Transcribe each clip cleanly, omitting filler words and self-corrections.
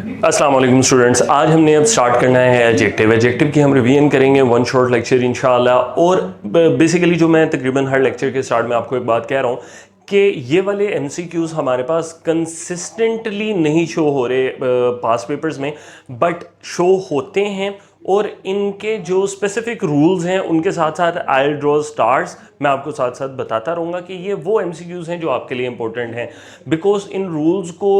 अस्सलाम वालेकुम स्टूडेंट्स, आज हमने अब स्टार्ट करना है एडजेक्टिव की हम रिवीजन करेंगे वन शॉर्ट लेक्चर इंशाल्लाह। और बेसिकली जो मैं तकरीबन हर लेक्चर के स्टार्ट में आपको एक बात कह रहा हूँ कि ये वाले एमसीक्यूज़ हमारे पास कंसिस्टेंटली नहीं शो हो रहे पास पेपर्स में, बट शो होते हैं। और इनके जो स्पेसिफिक रूल्स हैं उनके साथ साथ आई ड्रॉ स्टार्स मैं आपको साथ साथ बताता रहूँगा कि ये वो एमसीक्यूज़ हैं जो आपके लिए इंपॉर्टेंट हैं। बिकॉज इन रूल्स को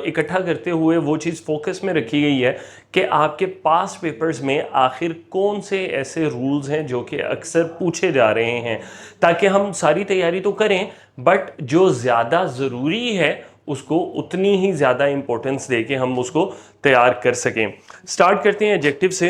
इकट्ठा करते हुए वो चीज़ फोकस में रखी गई है कि आपके पास पेपर्स में आखिर कौन से ऐसे रूल्स हैं जो कि अक्सर पूछे जा रहे हैं, ताकि हम सारी तैयारी तो करें बट जो ज़्यादा ज़रूरी है उसको उतनी ही ज़्यादा इंपॉर्टेंस दे के हम उसको तैयार कर सकें। स्टार्ट करते हैं एडजेक्टिव से।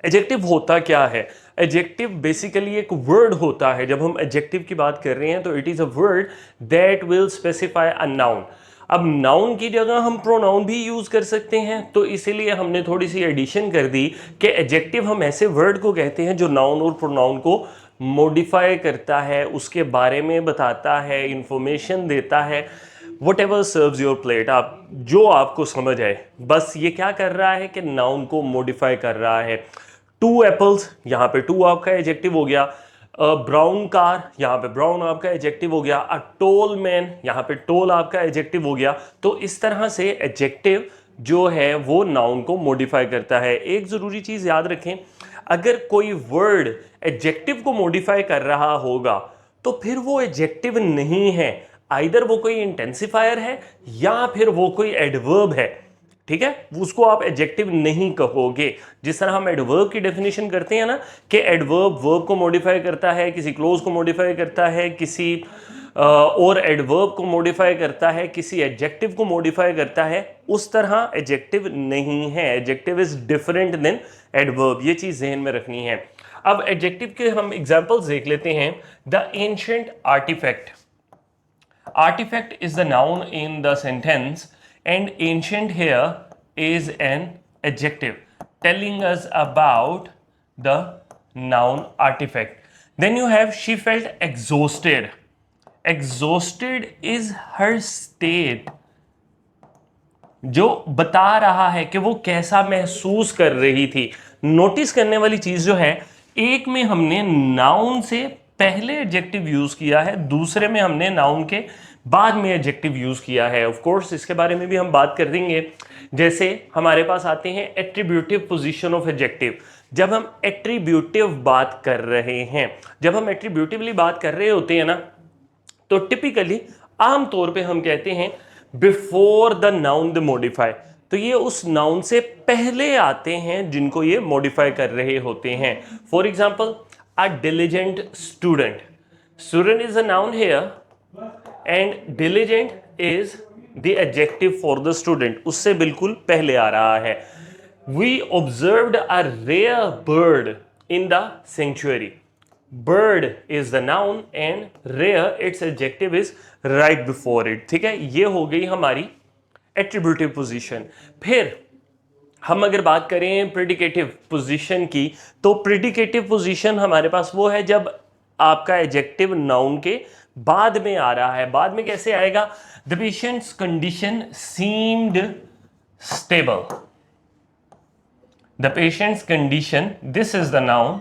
एडजेक्टिव होता क्या है? एडजेक्टिव बेसिकली एक वर्ड होता है। जब हम एडजेक्टिव की बात कर रहे हैं तो it is a word that will specify a noun. अब नाउन की जगह हम प्रोनाउन भी यूज़ कर सकते हैं, तो इसीलिए हमने थोड़ी सी एडिशन कर दी कि एडजेक्टिव हम ऐसे वर्ड को कहते हैं जो नाउन और प्रोनाउन को मॉडिफाई करता है, उसके बारे में बताता है, इंफॉर्मेशन देता है। What ever serves your plate, आप जो आपको समझ आए, बस ये क्या कर रहा है कि नाउन को मॉडिफाई कर रहा है। टू एप्पल्स, यहाँ पे टू आपका एडजेक्टिव हो गया। ब्राउन कार, यहाँ पे ब्राउन आपका एडजेक्टिव हो गया। अ टोल मैन, यहाँ पे टोल आपका एडजेक्टिव हो गया। तो इस तरह से एडजेक्टिव जो है वो नाउन को मॉडिफाई करता है। एक ज़रूरी चीज़ याद रखें, अगर कोई वर्ड एडजेक्टिव को मॉडिफाई कर रहा होगा तो फिर वो एडजेक्टिव नहीं है, आइदर वो कोई इंटेंसिफायर है या फिर वो कोई एडवर्ब है। ठीक है, उसको आप एडजेक्टिव नहीं कहोगे। जिस तरह हम एडवर्ब की डेफिनेशन करते हैं ना कि एडवर्ब वर्ब को मॉडिफाई करता है, किसी क्लोज को मॉडिफाई करता है, किसी और एडवर्ब को मॉडिफाई करता है, किसी एडजेक्टिव को मॉडिफाई करता है, उस तरह एडजेक्टिव नहीं है। Adjective is different than adverb, ये चीज जहन में रखनी है। अब एडजेक्टिव के हम एग्जांपल्स देख लेते हैं। The ancient artifact. Artifact is the noun in the sentence, and ancient here is an adjective telling us about the noun artifact. Then you have she felt exhausted. Exhausted is her state, जो बता रहा है कि वो कैसा महसूस कर रही थी। नोटिस करने वाली चीज जो है, एक में हमने नाउन से पहले एडजेक्टिव यूज किया है, दूसरे में हमने नाउन के बाद में एडजेक्टिव यूज किया है। ऑफ कोर्स इसके बारे में भी हम बात कर देंगे। जैसे हमारे पास आते हैं एट्रीब्यूटिव पोजीशन ऑफ एडजेक्टिव। जब हम एट्रीब्यूटिव बात कर रहे हैं, जब हम एट्रीब्यूटिवली बात कर रहे होते हैं ना, तो टिपिकली आमतौर पे हम कहते हैं before the noun the modify. तो ये उस नाउन से पहले आते हैं जिनको ये मॉडिफाई कर रहे होते हैं। For example, a diligent student. Student is a noun here and diligent is the adjective for the student, उससे बिल्कुल पहले आ रहा है। We observed a rare bird in the century. Bird is the noun and rare its adjective is right before it। ठीक है, ये हो गई हमारी एट्रीब्यूटिव पोजीशन। फिर हम अगर बात करें प्रेडिकेटिव पोजीशन की, तो प्रेडिकेटिव पोजीशन हमारे पास वो है जब आपका एडजेक्टिव नाउन के बाद में आ रहा है। बाद में कैसे आएगा? The patient's condition seemed stable. The patient's condition, this is the noun.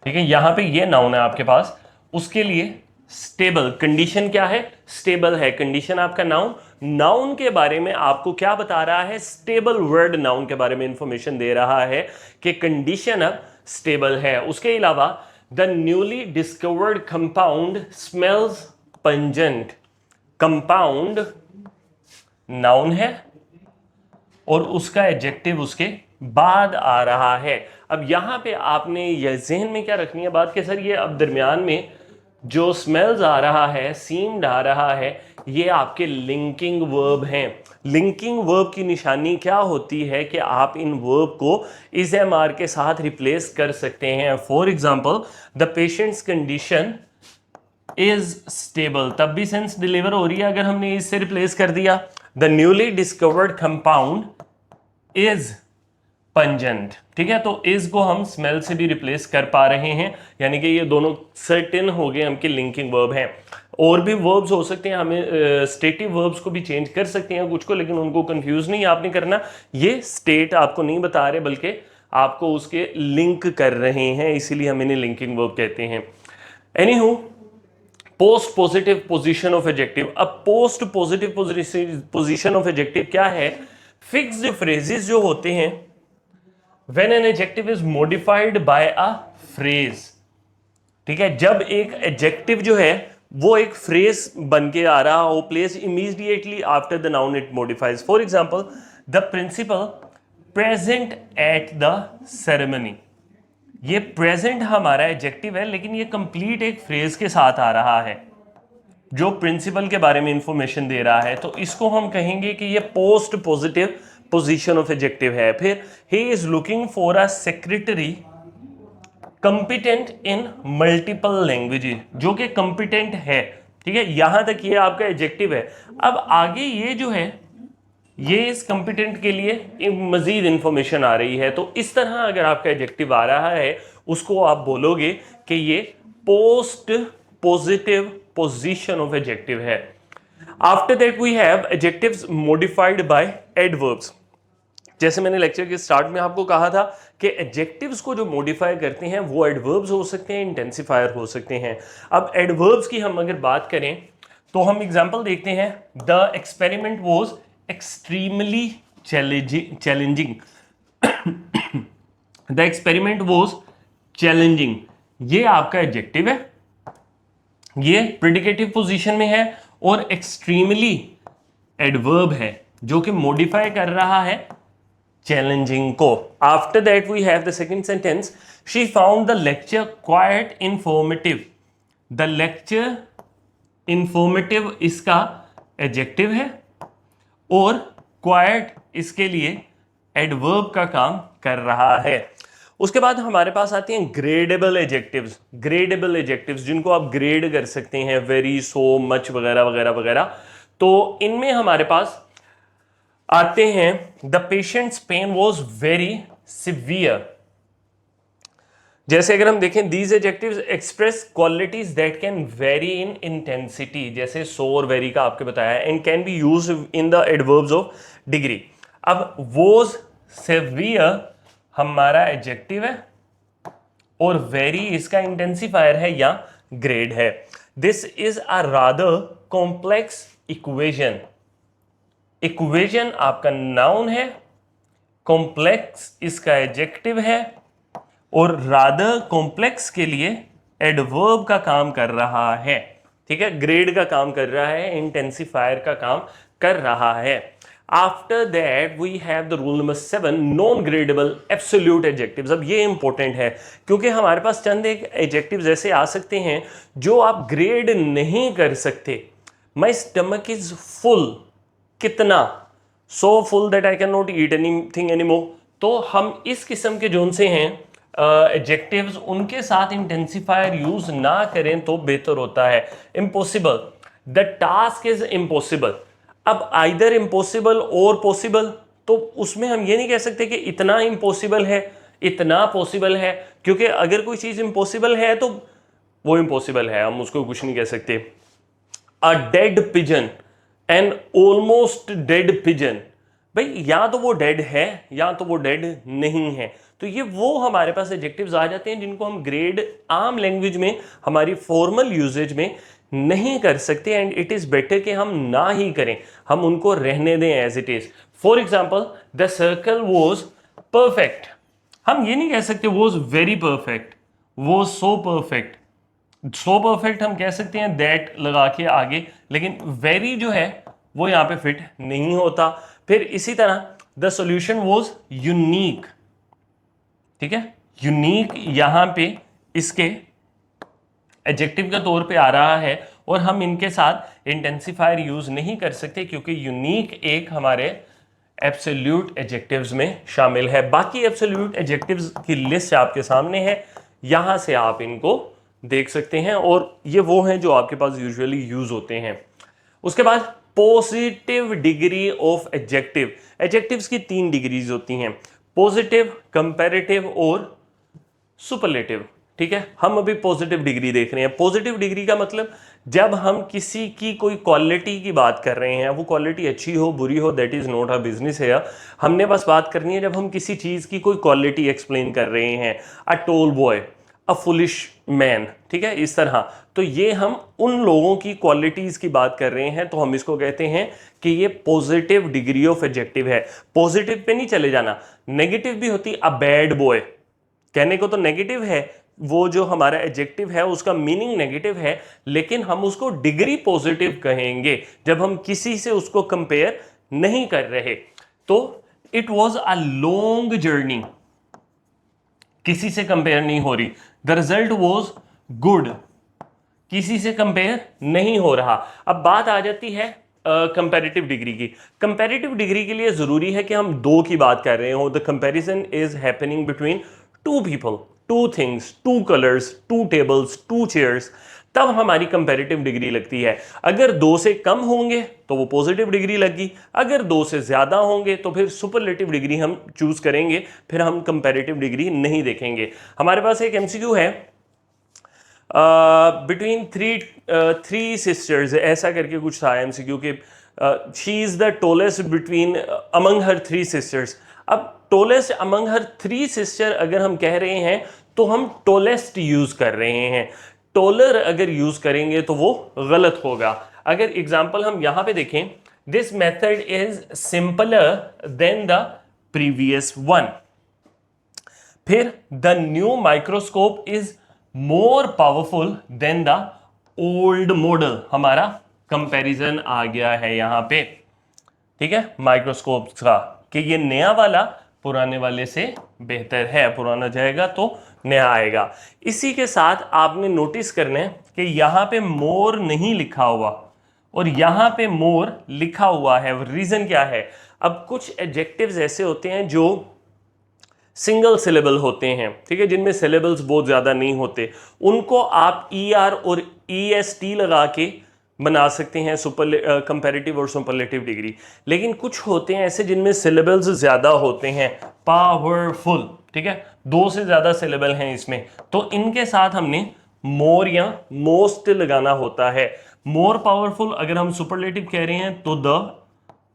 ठीक है, यहां पे ये नाउन है आपके पास, उसके लिए स्टेबल। कंडीशन क्या है? स्टेबल है। कंडीशन आपका नाउन, नाउन के बारे में आपको क्या बता रहा है? स्टेबल वर्ड नाउन के बारे में इंफॉर्मेशन दे रहा है कि कंडीशन अब स्टेबल है। उसके अलावा the newly discovered compound smells pungent. Compound noun है और उसका एडजेक्टिव उसके बाद आ रहा है। अब यहां पे आपने यह जहन में क्या रखनी है बात कि सर ये अब दरमियान में जो स्मेल्स आ रहा है, सीम्ड आ रहा है, ये आपके लिंकिंग वर्ब हैं। लिंकिंग वर्ब की निशानी क्या होती है कि आप इन वर्ब को इज एम आर के साथ रिप्लेस कर सकते हैं। For example, the patient's condition is stable, तब भी सेंस डिलीवर हो रही है अगर हमने इससे रिप्लेस कर दिया। The newly discovered compound is pungent. ठीक है, तो इज को हम स्मेल से भी रिप्लेस कर पा रहे हैं, यानी कि ये दोनों सर्टेन हो गए हमके लिंकिंग वर्ब हैं। और भी वर्ब्स हो सकते हैं, हमें स्टेटिव वर्ब्स को भी चेंज कर सकते हैं कुछ को, लेकिन उनको कंफ्यूज नहीं आपने करना। ये स्टेट आपको नहीं बता रहे बल्कि आपको उसके लिंक कर रहे हैं, इसीलिए हम इन्हें लिंकिंग वर्ब कहते हैं। Anyhow, post positive position of adjective. अब post positive position of adjective क्या है? फिक्स्ड फ्रेजेस जो होते हैं when an adjective is modified by a phrase. ठीक है, जब एक एडजेक्टिव जो है वो एक फ्रेज बन के आ रहा हो, place immediately after the noun it modifies. For example, the principal present at the ceremony. ये प्रेजेंट हमारा एडजेक्टिव है, लेकिन ये कंप्लीट एक फ्रेज के साथ आ रहा है जो प्रिंसिपल के बारे में इंफॉर्मेशन दे रहा है, तो इसको हम कहेंगे कि ये post positive position of adjective है। फिर he is looking for a secretary competent in multiple languages, जो कि कंपिटेंट है। ठीक है, यहां तक ये आपका एडजेक्टिव है। अब आगे ये जो है, ये इस कंपिटेंट के लिए मजीद इंफॉर्मेशन आ रही है, तो इस तरह अगर आपका एडजेक्टिव आ रहा है उसको आप बोलोगे कि ये post positive position of adjective है। After that we have adjectives modified by adverbs. जैसे मैंने लेक्चर के स्टार्ट में आपको कहा था कि एडजेक्टिव्स को जो मॉडिफाई करते हैं वो एडवर्ब्स हो सकते हैं, इंटेंसिफायर हो सकते हैं। अब एडवर्ब्स की हम अगर बात करें तो हम एग्जांपल देखते हैं। The experiment was extremely challenging. The experiment was challenging, ये आपका एडजेक्टिव है, ये प्रेडिकेटिव पोजीशन में है, और एक्सट्रीमली एडवर्ब है जो कि मॉडिफाई कर रहा है चैलेंजिंग को। After that we have the second sentence, she found the lecture quite informative. The lecture informative इसका एडजेक्टिव है और क्वाइट इसके लिए एडवर्ब का काम कर रहा है। उसके बाद हमारे पास आते हैं ग्रेडेबल एडजेक्टिव्स। ग्रेडेबल एडजेक्टिव्स जिनको आप ग्रेड कर सकते हैं, वेरी, सो, मच वगैरह वगैरह वगैरह। तो इनमें हमारे पास आते हैं the patient's pain was very severe. जैसे अगर हम देखें, these adjectives express qualities that can vary in intensity, जैसे सो और वेरी का आपके बताया, and can be use in the adverbs of degree. अब वॉज सिवियर हमारा एडजेक्टिव है और वेरी इसका इंटेंसिफायर है या ग्रेड है। This is a rather complex equation. Equation आपका नाउन है, कॉम्प्लेक्स इसका एडजेक्टिव है, और रादर कॉम्प्लेक्स के लिए एडवर्ब का काम कर रहा है। ठीक है, ग्रेड का काम कर रहा है, इंटेंसिफायर का काम कर रहा है। After that we have the rule number 7, non gradable absolute adjectives. अब ये इंपॉर्टेंट है क्योंकि हमारे पास चंद एक एडजेक्टिव्स ऐसे आ सकते हैं जो आप ग्रेड नहीं कर सकते। माई स्टमक इज फुल, कितना, so full that I can not eat anything anymore. तो हम इस किस्म के जोन से हैं एडजेक्टिव्स, उनके साथ इंटेंसिफायर यूज ना करें तो बेहतर होता है। Impossible, the task is impossible. अब आइदर इम्पॉसिबल और पॉसिबल, तो उसमें हम ये नहीं कह सकते कि इतना इम्पॉसिबल है, इतना पॉसिबल है, क्योंकि अगर कोई चीज इम्पॉसिबल है तो वो इम्पॉसिबल है, हम उसको कुछ नहीं कह सकते। A dead pigeon, an almost dead pigeon, भाई या तो वो डेड है या तो वो डेड नहीं है। तो ये वो हमारे पास एडजेक्टिव्स आ जाते हैं जिनको हम ग्रेड आम लैंग्वेज में, हमारी फॉर्मल यूजेज में नहीं कर सकते, एंड इट इज बेटर कि हम ना ही करें, हम उनको रहने दें as it is. For example, the circle was perfect, हम ये नहीं कह सकते was very perfect, was so perfect. So perfect हम कह सकते हैं दैट लगा के आगे, लेकिन वेरी जो है वो यहां पे फिट नहीं होता। फिर इसी तरह द सॉल्यूशन वॉज यूनिक। ठीक है, यूनिक यहां पे इसके एडजेक्टिव के तौर पे आ रहा है, और हम इनके साथ इंटेंसिफायर यूज नहीं कर सकते क्योंकि यूनिक एक हमारे एब्सोल्यूट एडजेक्टिव्स में शामिल है। बाकी एब्सोल्यूट एडजेक्टिव्स की लिस्ट आपके सामने है, यहां से आप इनको देख सकते हैं, और ये वो हैं जो आपके पास यूजुअली यूज होते हैं। उसके बाद positive degree of adjective. Adjectives की 3 डिग्रीज होती हैं, पॉजिटिव, कंपैरेटिव और सुपरलेटिव। ठीक है, हम अभी पॉजिटिव डिग्री देख रहे हैं। पॉजिटिव डिग्री का मतलब जब हम किसी की कोई क्वालिटी की बात कर रहे हैं, वो क्वालिटी अच्छी हो बुरी हो that is not a business है, हमने बस बात करनी है जब हम किसी चीज़ की कोई क्वालिटी एक्सप्लेन कर रहे हैं, a toll boy, a foolish man, ठीक है, इस तरह। तो ये हम उन लोगों की क्वालिटीज़ की बात कर रहे हैं, तो हम इसको कहते हैं कि ये पॉजिटिव डिग्री ऑफ एडजेक्टिव है। पॉजिटिव पे नहीं चले जाना, नेगेटिव भी होती, अ बैड बॉय, कहने को तो नेगेटिव है, वो जो हमारा एडजेक्टिव है उसका मीनिंग नेगेटिव है, लेकिन हम उसको डिग्री पॉजिटिव कहेंगे जब हम किसी से उसको कंपेयर नहीं कर रहे। तो it was a long journey, किसी से कंपेयर नहीं हो रही। द रिजल्ट वॉज गुड, किसी से कंपेयर नहीं हो रहा। अब बात आ जाती है कंपैरेटिव डिग्री की। कंपैरेटिव डिग्री के लिए जरूरी है कि हम दो की बात कर रहे हो। The comparison is happening between two people, two things, two colours, two tables, two chairs, तब हमारी कंपैरेटिव डिग्री लगती है। अगर दो से कम होंगे तो वो पॉजिटिव डिग्री लगी, अगर दो से ज्यादा होंगे तो फिर सुपरलेटिव डिग्री हम चूज करेंगे, फिर हम कंपैरेटिव डिग्री नहीं देखेंगे। हमारे पास एक एमसीक्यू है, बिटवीन थ्री सिस्टर्स, ऐसा करके कुछ था एमसीक्यू के, she is the tallest between among her three sisters. अब टोलेस्ट अमंग हर थ्री सिस्टर अगर हम कह रहे हैं तो हम टोलेस्ट यूज कर रहे हैं, टोलर अगर यूज करेंगे तो वो गलत होगा। अगर एग्जाम्पल हम यहां पे देखें, this method is simpler than the previous one. फिर the new microscope is more powerful than the old model, हमारा कंपैरिजन आ गया है यहां पे, ठीक है, माइक्रोस्कोप का, कि ये नया वाला पुराने वाले से बेहतर है, पुराना जाएगा तो नया आएगा। इसी के साथ आपने नोटिस करना है कि यहां पे मोर नहीं लिखा हुआ और यहां पे मोर लिखा हुआ है। रीजन क्या है? अब कुछ एडजेक्टिव्स ऐसे होते हैं जो सिंगल सिलेबल होते हैं, ठीक है, जिनमें सिलेबल्स बहुत ज़्यादा नहीं होते, उनको आप ई आर और ई एस टी लगा के बना सकते हैं सुपर कंपैरेटिव और सुपरलेटिव डिग्री। लेकिन कुछ होते हैं ऐसे जिनमें सिलेबल्स ज़्यादा होते हैं, पावरफुल, ठीक है, दो से ज़्यादा सिलेबल हैं इसमें, तो इनके साथ हमने मोर या मोस्ट लगाना होता है। मोर पावरफुल अगर हम सुपरलेटिव कह रहे हैं तो द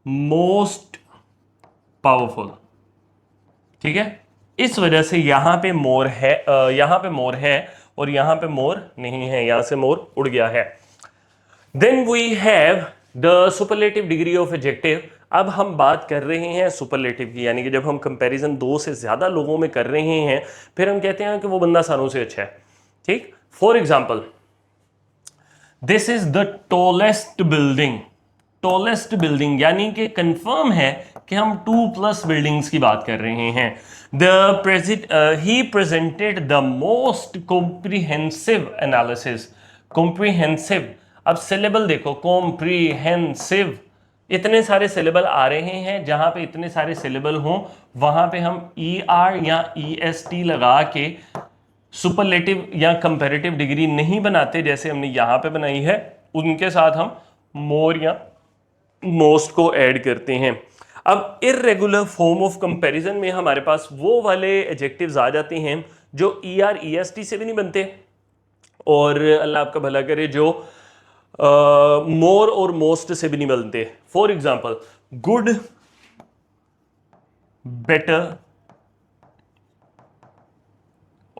मोस्ट पावरफुल, ठीक है। इस वजह से यहां पे मोर है, यहां पे मोर है और यहां पे मोर नहीं है, यहां से मोर उड़ गया है। Then we have the superlative degree of adjective. अब हम बात कर रहे हैं सुपरलेटिव की, यानी कि जब हम कंपैरिजन दो से ज्यादा लोगों में कर रहे हैं, फिर हम कहते हैं कि वो बंदा सारों से अच्छा है, ठीक। For example, this is the tallest building. Tallest building यानी कि कंफर्म है कि हम 2+ बिल्डिंग्स की बात कर रहे हैं। He presented the most comprehensive analysis. Comprehensive, अब सिलेबल देखो, कॉम्प्रिहेंसिव, इतने सारे सिलेबल आ रहे हैं, जहां पे इतने सारे सिलेबल हों वहां पे हम ई आर या ई एस टी लगा के सुपरलेटिव या कंपैरेटिव डिग्री नहीं बनाते जैसे हमने यहां पे बनाई है, उनके साथ हम मोर या मोस्ट को ऐड करते हैं। अब इर्रेगुलर फॉर्म ऑफ कंपैरिजन में हमारे पास वो वाले एडजेक्टिव्स आ जाते हैं जो E R E S T से भी नहीं बनते, और अल्लाह आपका भला करे जो मोर और मोस्ट से भी नहीं बनते। फॉर एग्जाम्पल, गुड, बेटर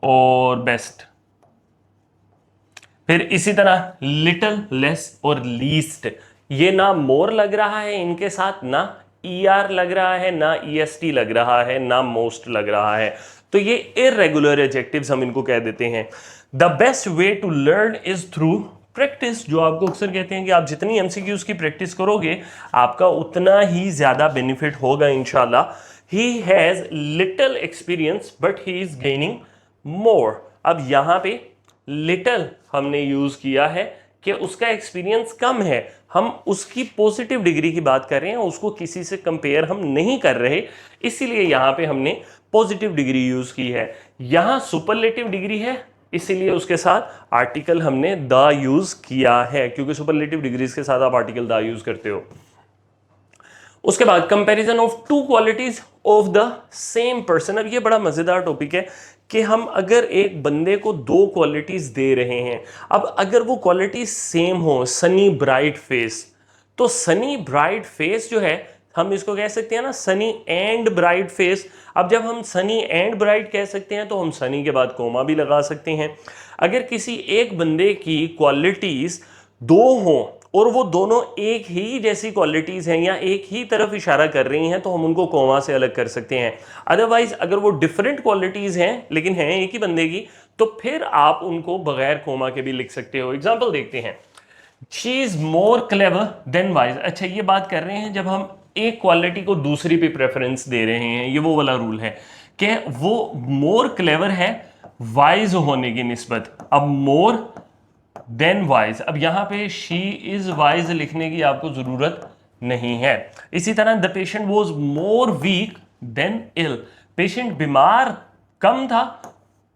और बेस्ट। फिर इसी तरह लिटिल, लेस और लीस्ट, ये ना मोर लग रहा है इनके साथ, ना ई आर लग रहा है, ना ई एस टी लग रहा है, ना मोस्ट लग रहा है, तो ये इर्रेगुलर एडजेक्टिव्स हम इनको कह देते हैं। The best way to learn is through practice, जो आपको अक्सर कहते हैं कि आप जितनी एमसीक्यूज की प्रैक्टिस करोगे आपका उतना ही ज्यादा बेनिफिट होगा इंशाल्लाह। He has little experience but he is gaining more. अब यहां पे लिटिल हमने यूज किया है कि उसका एक्सपीरियंस कम है, हम उसकी पॉजिटिव डिग्री की बात कर रहे हैं, उसको किसी से कंपेयर हम नहीं कर रहे, इसीलिए यहां पे हमने पॉजिटिव डिग्री यूज की है। यहां सुपरलेटिव डिग्री है, इसीलिए उसके साथ आर्टिकल हमने द यूज किया है, क्योंकि सुपरलेटिव डिग्रीज के साथ आप आर्टिकल द यूज करते हो। उसके बाद comparison of two qualities of the same person. अब ये बड़ा मजेदार टॉपिक है कि हम अगर एक बंदे को दो क्वालिटीज दे रहे हैं, अब अगर वो क्वालिटी सेम हो, सनी ब्राइट फेस, तो सनी ब्राइट फेस जो है हम इसको कह सकते हैं ना सनी एंड ब्राइट फेस। अब जब हम सनी एंड ब्राइट कह सकते हैं तो हम सनी के बाद कोमा भी लगा सकते हैं। अगर किसी एक बंदे की क्वालिटीज दो हों और वो दोनों एक ही जैसी क्वालिटीज हैं या एक ही तरफ इशारा कर रही हैं, तो हम उनको कोमा से अलग कर सकते हैं। अदरवाइज अगर वो डिफरेंट क्वालिटीज हैं लेकिन हैं एक ही बंदे की, तो फिर आप उनको बगैर कोमा के भी लिख सकते हो। एग्जाम्पल देखते हैं, she is more clever than wise. अच्छा, ये बात कर रहे हैं जब हम एक क्वालिटी को दूसरी पे प्रेफरेंस दे रहे हैं, ये वो वाला रूल है कि वो मोर क्लेवर है वाइज होने की निस्बत। अब मोर देन वाइज, अब यहां पे शी इज वाइज लिखने की आपको जरूरत नहीं है। इसी तरह the patient was more weak than ill, patient बीमार कम था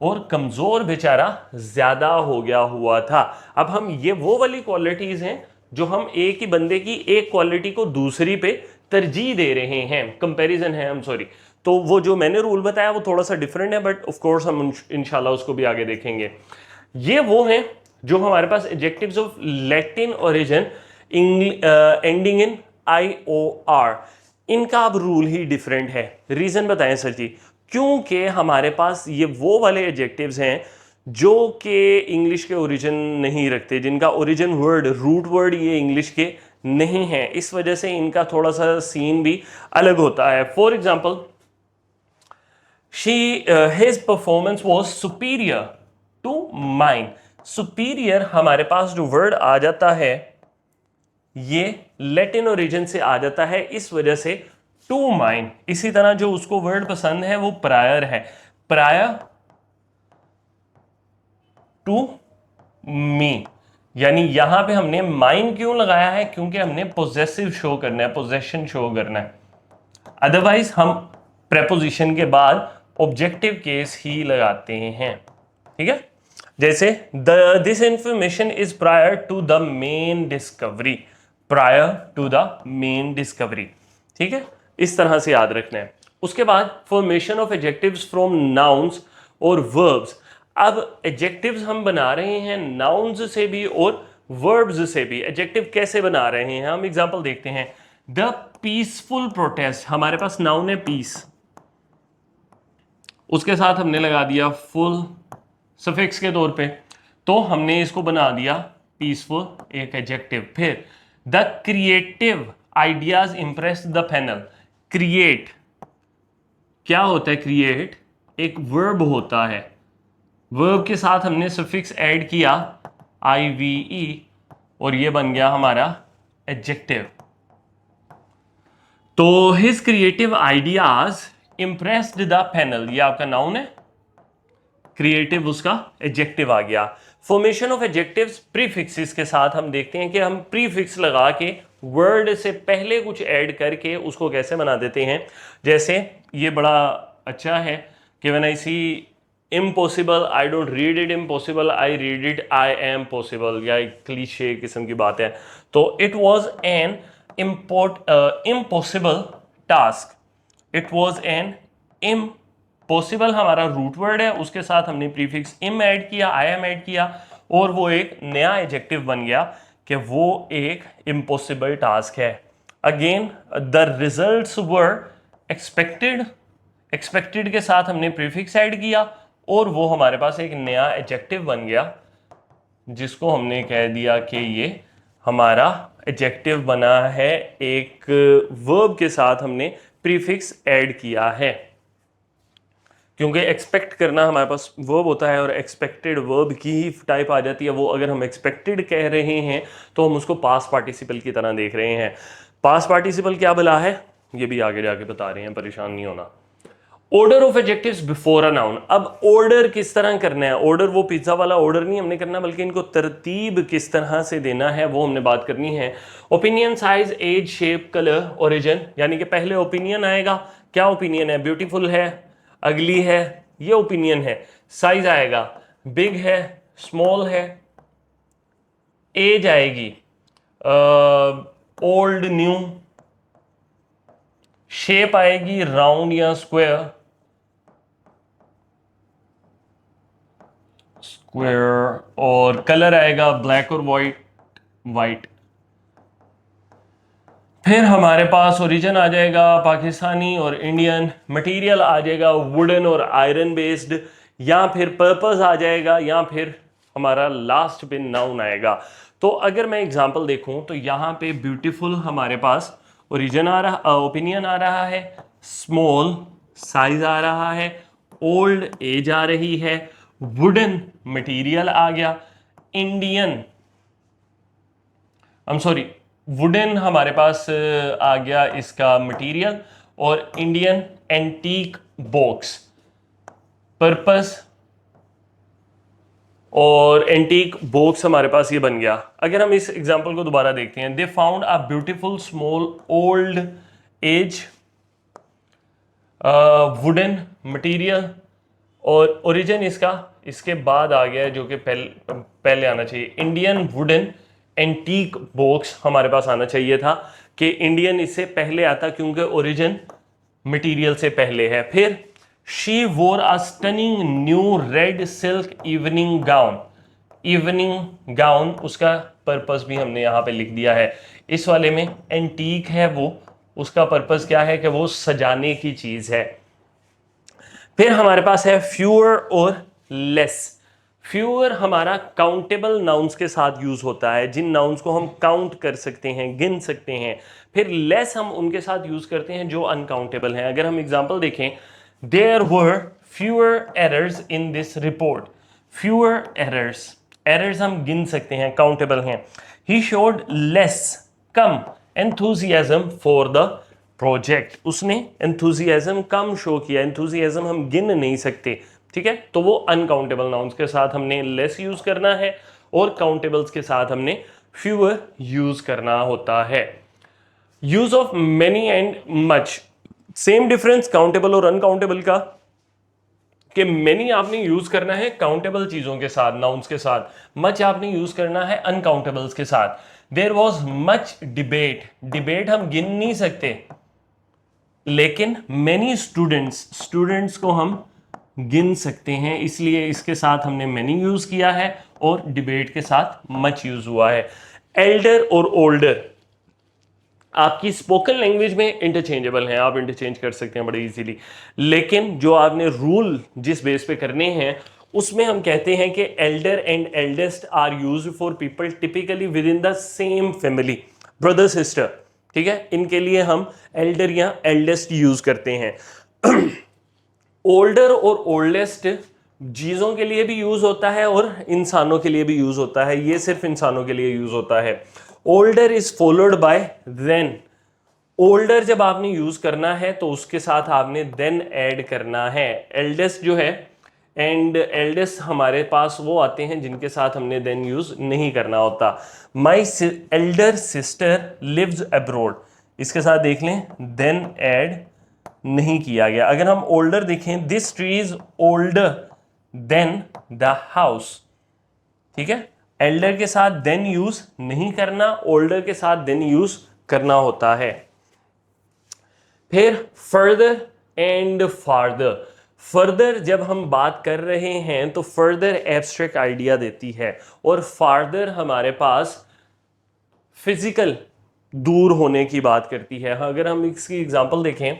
और कमजोर बेचारा ज्यादा हो गया हुआ था। अब हम ये वो वाली क्वालिटीज हैं जो हम एक ही बंदे की एक क्वालिटी को दूसरी पे तरजीह दे रहे हैं, कंपैरिजन है, हम सॉरी। तो वो जो मैंने रूल बताया वो थोड़ा सा डिफरेंट है, बट ऑफ कोर्स हम इंशाल्लाह उसको भी आगे देखेंगे। ये वो हैं जो हमारे पास adjectives of Latin origin ending in IOR, इनका अब रूल ही डिफरेंट है। रीजन बताएं सर जी? क्योंकि हमारे पास ये वो वाले एडजेक्टिव्स हैं जो कि इंग्लिश के ओरिजिन नहीं रखते, जिनका ओरिजिन वर्ड, रूट वर्ड ये इंग्लिश के नहीं है, इस वजह से इनका थोड़ा सा सीन भी अलग होता है। For example, his performance was superior to mine. Superior हमारे पास जो वर्ड आ जाता है ये लैटिन ओरिजिन से आ जाता है, इस वजह से टू माइन। इसी तरह जो उसको वर्ड पसंद है वो प्रायर है, प्रायर टू मी। यानी यहां पे हमने माइन क्यों लगाया है? क्योंकि हमने पोजेसिव शो करना है, पोजेशन शो करना है। अदरवाइज हम प्रेपोजिशन के बाद ऑब्जेक्टिव केस ही लगाते हैं। ठीक है, जैसे this information is prior to the main discovery, prior to the main discovery. ठीक है, इस तरह से याद रखना है। उसके बाद formation of adjectives from nouns और वर्ब्स। अब एडजेक्टिव्स हम बना रहे हैं नाउन्स से भी और वर्ब्स से भी। एडजेक्टिव कैसे बना रहे हैं हम? एग्जांपल देखते हैं, द पीसफुल प्रोटेस्ट, हमारे पास नाउन है पीस, उसके साथ हमने लगा दिया फुल सफिक्स के तौर पे, तो हमने इसको बना दिया पीसफुल, एक एडजेक्टिव। फिर the creative ideas Impress the panel. Create क्या होता है? क्रिएट एक वर्ब होता है, वर्ब के साथ हमने सफिक्स ऐड किया IVE और ये बन गया हमारा एडजेक्टिव। तो his creative ideas impressed the panel, ये आपका नाउन है, क्रिएटिव उसका एडजेक्टिव आ गया। फॉर्मेशन ऑफ एडजेक्टिव्स प्रीफिक्सेस के साथ हम देखते हैं कि हम प्रीफिक्स लगा के वर्ड से पहले कुछ ऐड करके उसको कैसे बना देते हैं। जैसे ये बड़ा अच्छा है कि when I see impossible I don't read it impossible, I read it I am possible, या एक क्लीशे किस्म की बात है। तो it was an impossible task, it was an impossible हमारा रूट वर्ड है, उसके साथ हमने प्रीफिक्स इम ऐड किया, आई एम ऐड किया, और वो एक नया एडजेक्टिव बन गया कि वो एक इम्पॉसिबल टास्क है। Again the results were expected, expected के साथ हमने प्रीफिक्स ऐड किया और वो हमारे पास एक नया एडजेक्टिव बन गया जिसको हमने कह दिया कि ये हमारा एडजेक्टिव बना है, एक वर्ब के साथ हमने प्रीफिक्स ऐड किया है। क्योंकि एक्सपेक्ट करना हमारे पास वर्ब होता है और एक्सपेक्टेड वर्ब की ही टाइप आ जाती है। वो अगर हम एक्सपेक्टेड कह रहे हैं तो हम उसको पास्ट पार्टिसिपल की तरह देख रहे हैं। पास्ट पार्टिसिपल क्या भला है ये भी आगे जाके बता रहे हैं, परेशान नहीं होना। Order of adjectives before a noun. अब ऑर्डर किस तरह करना है? ऑर्डर वो पिज्जा वाला ऑर्डर नहीं हमने करना, बल्कि इनको तरतीब किस तरह से देना है वो हमने बात करनी है। Opinion, size, age, shape, colour, origin, यानी कि पहले ओपिनियन आएगा। क्या ओपिनियन है? ब्यूटीफुल है, अगली है, ये ओपिनियन है। साइज आएगा, बिग है, स्मॉल है। एज आएगी, ओल्ड, न्यू। शेप आएगी राउंड या स्क्वायर, स्क्वायर, और कलर आएगा ब्लैक और वाइट। फिर हमारे पास ओरिजिन आ जाएगा पाकिस्तानी और इंडियन, मटेरियल आ जाएगा वुडन और आयरन बेस्ड, या फिर पर्पस आ जाएगा, या फिर हमारा लास्ट पे नाउन आएगा। तो अगर मैं एग्जांपल देखूं तो यहाँ पे ब्यूटीफुल हमारे पास ओरिजिन आ रहा, ओपिनियन आ रहा है, स्मॉल साइज आ रहा है, ओल्ड एज आ रही है, वुडन मटेरियल आ गया, इंडियन सॉरी वुडन हमारे पास आ गया इसका मटेरियल, और इंडियन एंटीक बॉक्स पर्पस, और एंटीक बॉक्स हमारे पास ये बन गया। अगर हम इस एग्जांपल को दोबारा देखते हैं, they found a beautiful small old age wooden material, और ओरिजिन इसके बाद आ गया है, जो कि पहले आना चाहिए, इंडियन वुडन एंटीक बॉक्स हमारे पास आना चाहिए था, कि इंडियन इससे पहले आता क्योंकि ओरिजिन मटेरियल से पहले है। फिर शी वोर अ stunning new red silk evening gown, evening gown उसका पर्पस भी हमने यहाँ पे लिख दिया है। इस वाले में एंटीक है, वो उसका पर्पस क्या है कि वो सजाने की चीज है। फिर हमारे पास है फ्यूअर और लेस। फ्यूअर हमारा काउंटेबल नाउन्स के साथ यूज होता है, जिन नाउन्स को हम काउंट कर सकते हैं, गिन सकते हैं। फिर लेस हम उनके साथ यूज करते हैं जो अनकाउंटेबल हैं। अगर हम एग्जांपल देखें, there were fewer errors in this report. Fewer errors, errors हम गिन सकते हैं, काउंटेबल हैं। ही शोड लेस, कम एंथुजियाज्म फॉर द प्रोजेक्ट, उसने एंथुजियाज्म कम शो किया। एंथुजियाज्म हम गिन नहीं सकते, ठीक है, तो वो अनकाउंटेबल नाउन्स के साथ हमने लेस यूज करना है, और काउंटेबल्स के साथ हमने फ्यूअर यूज करना होता है। Use of many and much, same difference countable और अनकाउंटेबल का, कि मेनी आपने यूज करना है काउंटेबल चीजों के साथ, नाउन्स के साथ, मच आपने यूज करना है अनकाउंटेबल्स के साथ। There was much debate, debate हम गिन नहीं सकते, लेकिन मेनी स्टूडेंट्स को हम गिन सकते हैं, इसलिए इसके साथ हमने मेनी यूज किया है, और डिबेट के साथ मच यूज हुआ है। एल्डर और ओल्डर आपकी स्पोकन लैंग्वेज में इंटरचेंजेबल हैं, आप इंटरचेंज कर सकते हैं बड़े इजीली, लेकिन जो आपने रूल जिस बेस पे करने हैं उसमें हम कहते हैं कि elder and eldest are used for people typically within the same family, brother sister, ठीक है, इनके लिए हम एल्डर या एल्डेस्ट यूज करते हैं। ओल्डर और ओल्डेस्ट चीजों के लिए भी यूज होता है और इंसानों के लिए भी यूज होता है, ये सिर्फ इंसानों के लिए यूज होता है। Older is followed by than, older जब आपने यूज करना है तो उसके साथ आपने देन ऐड करना है। एल्डेस्ट जो है, एंड एल्डेस्ट हमारे पास वो आते हैं जिनके साथ हमने देन यूज नहीं करना होता। My elder sister lives abroad, इसके साथ देख लें देन ऐड नहीं किया गया। अगर हम ओल्डर देखें, this tree is older than the house, ठीक है, एल्डर के साथ देन यूज नहीं करना, ओल्डर के साथ देन यूज करना होता है। फिर फर्दर एंड फार्दर, फर्दर जब हम बात कर रहे हैं तो फर्दर एब्स्ट्रैक्ट आइडिया देती है, और फार्दर हमारे पास फिजिकल दूर होने की बात करती है। अगर हम इसकी एग्जांपल देखें,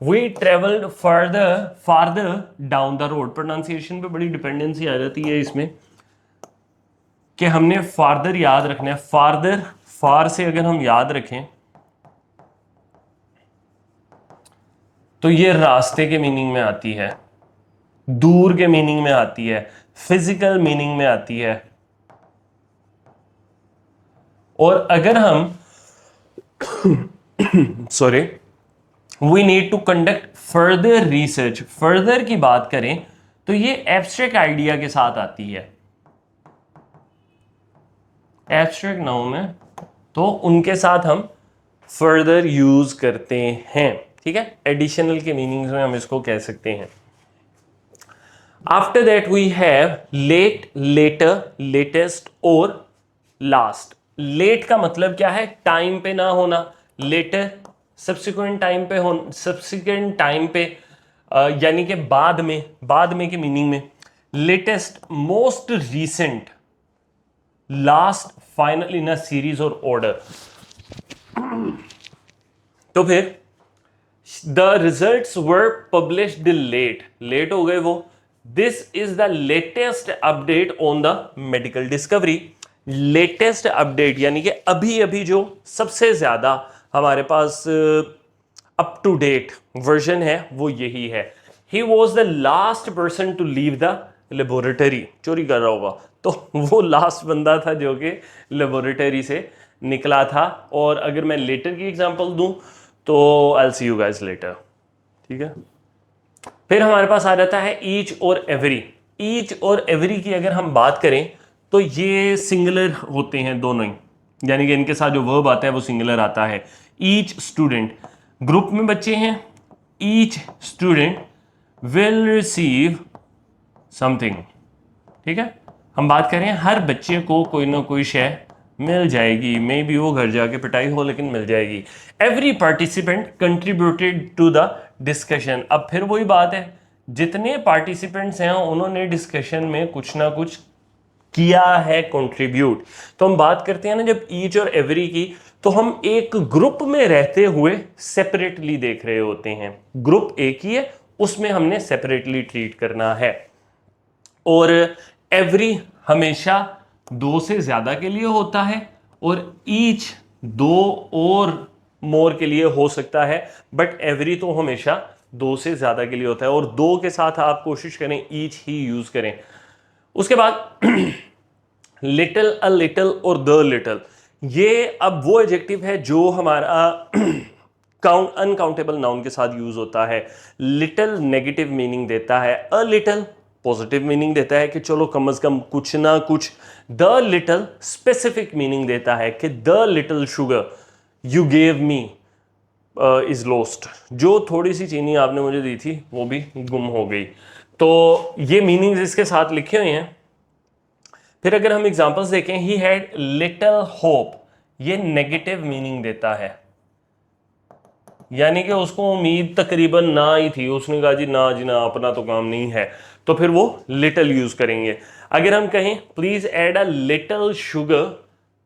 we travelled farther down the road, pronunciation पे बड़ी डिपेंडेंसी आ जाती है इसमें, कि हमने फार्दर याद रखना है। फार्दर, फार से अगर हम याद रखें तो ये रास्ते के मीनिंग में आती है, दूर के मीनिंग में आती है, फिजिकल मीनिंग में आती है। और अगर हम sorry, we need to conduct further research, further की बात करें तो ये एब्स्ट्रैक्ट आइडिया के साथ आती है, एब्स्ट्रैक्ट नाउन है तो उनके साथ हम फर्दर यूज करते हैं, ठीक है, एडिशनल के मीनिंग्स में हम इसको कह सकते हैं। After that we have late, later, latest और लास्ट। लेट का मतलब क्या है, टाइम पे ना होना, लेटर सब्सिक्वेंट टाइम पे हो, सब्सिक्वेंट टाइम पे यानी कि बाद में के मीनिंग में latest, most recent, last, final in a series और ऑर्डर। तो फिर the results were published late हो गए वो। This is the latest update on the medical discovery. Latest update यानी कि अभी अभी जो सबसे ज्यादा हमारे पास अप टू डेट वर्जन है वो यही है। He was the last person to leave the laboratory. चोरी कर रहा होगा तो वो लास्ट बंदा था जो कि लेबोरेटरी से निकला था। और अगर मैं लेटर की एग्जांपल दूं तो I will see you guys later. ठीक है, फिर हमारे पास आ जाता है ईच और एवरी। ईच और एवरी की अगर हम बात करें तो ये सिंगुलर होते हैं दोनों ही, यानी कि इनके साथ जो वर्ब आता है वो सिंगुलर आता है। ईच स्टूडेंट, ग्रुप में बच्चे हैं, each student will receive something. ठीक है, हम बात करें हर बच्चे को कोई ना कोई शय मिल जाएगी, मे बी वो घर जाके पिटाई हो लेकिन मिल जाएगी। Every participant contributed to the discussion. अब फिर वही बात है, जितने पार्टिसिपेंट्स हैं उन्होंने डिस्कशन में कुछ ना कुछ किया है कंट्रीब्यूट। तो हम बात करते हैं ना जब ईच और एवरी की, तो हम एक ग्रुप में रहते हुए सेपरेटली देख रहे होते हैं। ग्रुप एक ही है, उसमें हमने सेपरेटली ट्रीट करना है। और एवरी हमेशा दो से ज्यादा के लिए होता है और ईच दो और मोर के लिए हो सकता है, बट एवरी तो हमेशा दो से ज्यादा के लिए होता है। और दो के साथ आप कोशिश करें ईच ही यूज करें। उसके बाद लिटिल, अ लिटिल और द लिटिल, ये अब वो एडजेक्टिव है जो हमारा काउंट अनकाउंटेबल नाउन के साथ यूज होता है। लिटिल नेगेटिव मीनिंग देता है, अ लिटिल पॉजिटिव मीनिंग देता है कि चलो कम से कम कुछ ना कुछ। द लिटिल स्पेसिफिक मीनिंग देता है कि the little sugar you gave me is lost. जो थोड़ी सी चीनी आपने मुझे दी थी वो भी गुम हो गई। तो ये मीनिंग्स इसके साथ लिखे हुए हैं। फिर अगर हम एग्जांपल्स देखें, ही हैड लिटिल होप, ये नेगेटिव मीनिंग देता है, यानी कि उसको उम्मीद तकरीबन ना ही थी। उसने कहा जी ना अपना तो काम नहीं है, तो फिर वो लिटिल यूज करेंगे। अगर हम कहें please add a little sugar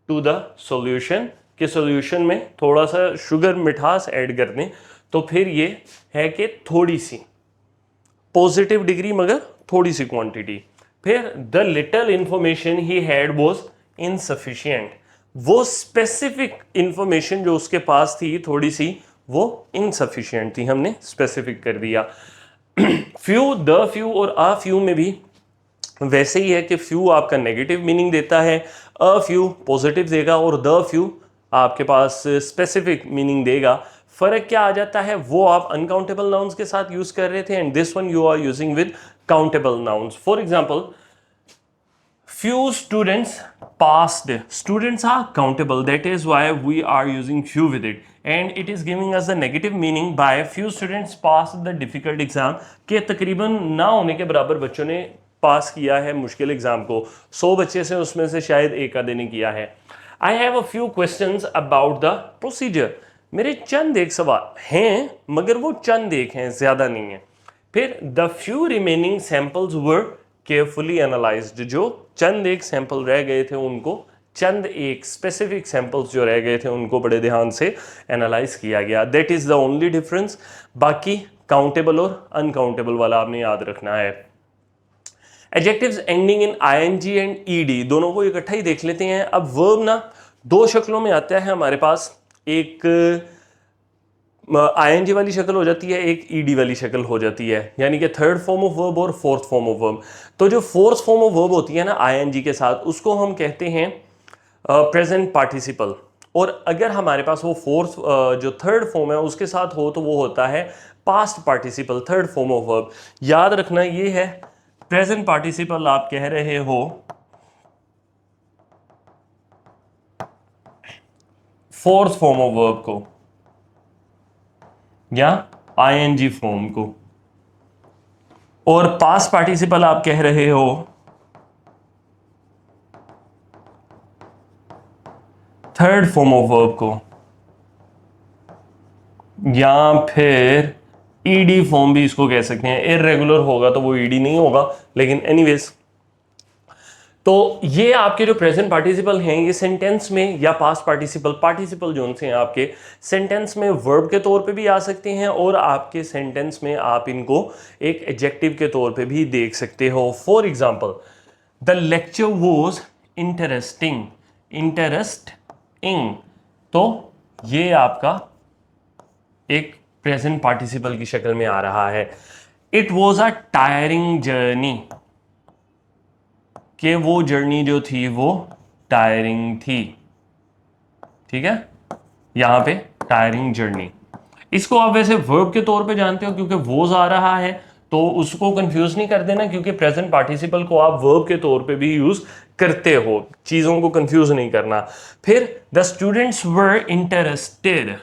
to the solution, कि सॉल्यूशन में थोड़ा सा शुगर मिठास ऐड कर दें, तो फिर ये है कि थोड़ी सी पॉजिटिव डिग्री मगर थोड़ी सी क्वांटिटी। फिर the little information he had was insufficient, वो स्पेसिफिक इंफॉर्मेशन जो उसके पास थी थोड़ी सी वो इनसफिशिएंट थी, हमने स्पेसिफिक कर दिया। फ्यू, द फ्यू और अ फ्यू में भी वैसे ही है कि फ्यू आपका नेगेटिव मीनिंग देता है, अ फ्यू पॉजिटिव देगा और द फ्यू आपके पास स्पेसिफिक मीनिंग देगा। फर्क क्या आ जाता है, वो आप अनकाउंटेबल नाउन्स के साथ यूज कर रहे थे and this one you are using with countable nouns. For example, few students passed. Students are countable, that is why we are using few with it, and it is giving us the negative meaning by few students passed the difficult exam, के तकरीबन ना होने के बराबर बच्चों ने पास किया है मुश्किल एग्जाम को। 100 बच्चे से उसमें से शायद एक आधे ने किया है। I have a few questions about the procedure, मेरे चंद एक सवाल हैं मगर वो चंद एक हैं, ज्यादा नहीं है। फिर the few remaining samples were carefully analysed, जो चंद एक सैंपल रह गए थे उनको, चंद एक स्पेसिफिक सैंपल्स जो रह गए थे उनको बड़े ध्यान से एनालाइज किया गया। That is the only difference. बाकी काउंटेबल और अनकाउंटेबल वाला आपने याद रखना है। Adjectives ending in ING and ED, दोनों को इकट्ठा ही देख लेते हैं। अब वर्ब ना दो शक्लों में आता है हमारे पास, एक आईएनजी वाली शक्ल हो जाती है, एक ईडी वाली शक्ल हो जाती है, यानी कि थर्ड फॉर्म ऑफ वर्ब और फोर्थ फॉर्म ऑफ वर्ब। तो जो फोर्थ फॉर्म ऑफ वर्ब होती है ना आईएनजी के साथ, उसको हम कहते हैं प्रेजेंट पार्टिसिपल। और अगर हमारे पास वो फोर्थ जो थर्ड फॉर्म है उसके साथ हो तो वो होता है past participle, third form of verb. याद रखना ये है, प्रेजेंट पार्टिसिपल आप कह रहे हो फोर्थ फॉर्म ऑफ वर्ब को या आईएनजी फॉर्म को, और पास्ट पार्टिसिपल आप कह रहे हो थर्ड फॉर्म ऑफ वर्ब को। या फिर ईडी फॉर्म भी इसको कह सकते हैं। इरेगुलर होगा तो वो ईडी नहीं होगा, लेकिन एनीवेज। तो ये आपके जो प्रेजेंट पार्टिसिपल हैं ये सेंटेंस में, या पास्ट पार्टिसिपल, पार्टिसिपल जो उनसे हैं आपके सेंटेंस में वर्ब के तौर पे भी आ सकते हैं, और आपके सेंटेंस में आप इनको एक एडजेक्टिव के तौर पे भी देख सकते हो। For example, the lecture was interesting. Interesting, तो ये आपका एक प्रेजेंट पार्टिसिपल की शक्ल में आ रहा है। It was a tiring journey, कि वो जर्नी जो थी वो टायरिंग थी। ठीक है, यहां पे टायरिंग जर्नी, इसको आप वैसे वर्ब के तौर पे जानते हो क्योंकि वोज आ रहा है, तो उसको कंफ्यूज नहीं कर देना, क्योंकि प्रेजेंट पार्टिसिपल को आप वर्ब के तौर पे भी यूज करते हो, चीजों को कंफ्यूज नहीं करना। फिर the students were interested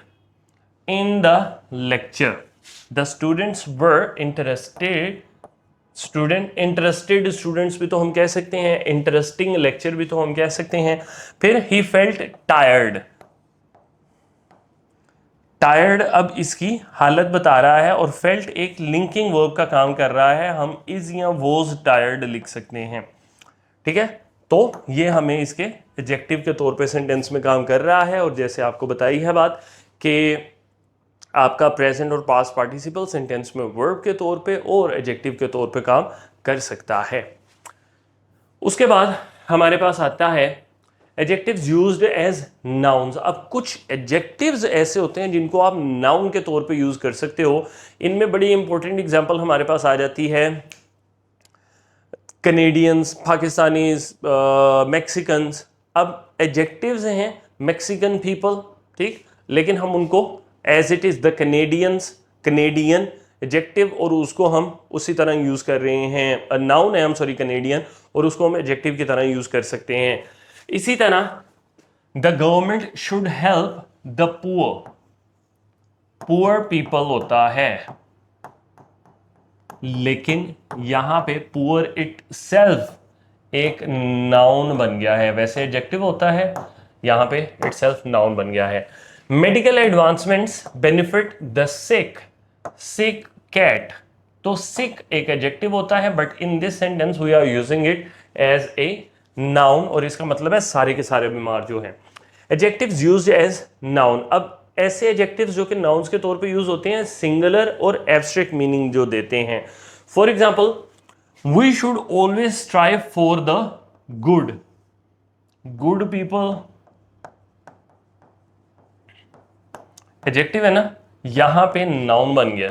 in the lecture. The students were interested, student interested, students भी तो हम कह सकते हैं, इंटरेस्टिंग लेक्चर भी तो हम कह सकते हैं। फिर ही फेल्ट टायर्ड। टायर्ड अब इसकी हालत बता रहा है, और फेल्ट एक लिंकिंग वर्ब का काम कर रहा है, हम इज या वोज टायर्ड लिख सकते हैं। ठीक है, तो ये हमें इसके एडजेक्टिव के तौर पे सेंटेंस में काम कर रहा है। और जैसे आपको बताई है बात कि आपका प्रेजेंट और पास्ट पार्टिसिपल सेंटेंस में वर्ब के तौर पे और एडजेक्टिव के तौर पे काम कर सकता है। उसके बाद हमारे पास आता है एडजेक्टिव्स यूज्ड एज नाउन्स। अब कुछ एडजेक्टिव्स ऐसे होते हैं जिनको आप नाउन के तौर पे यूज कर सकते हो। इनमें बड़ी इंपॉर्टेंट एग्जांपल हमारे पास आ जाती है कनेडियंस, पाकिस्तानीज, मैक्सिकन्स। अब एडजेक्टिव्स हैं मैक्सिकन पीपल, ठीक, लेकिन हम उनको as it is the Canadians, Canadian adjective, और उसको हम उसी तरह यूज कर रहे हैं, नाउन है, हम सॉरी कनेडियन, और उसको हम एडजेक्टिव की तरह यूज कर सकते हैं। इसी तरह the government should help the poor, poor people होता है, लेकिन यहां पे पुअर इट सेल्फ एक नाउन बन गया है। वैसे एडजेक्टिव होता है, यहां पे इट सेल्फ नाउन बन गया है। Medical advancements benefit the sick, sick cat, तो सिक एक एडजेक्टिव होता है, but in this sentence we are using it as a noun, और इसका मतलब है सारे के सारे बीमार जो हैं। एडजेक्टिव्स यूज्ड एज नाउन, अब ऐसे एडजेक्टिव्स जो कि नाउन्स के तौर पे यूज होते हैं, सिंगुलर और एब्स्ट्रैक्ट मीनिंग जो देते हैं। For example, we should always strive for the good, good people adjective है ना, यहां पे नाउन बन गया।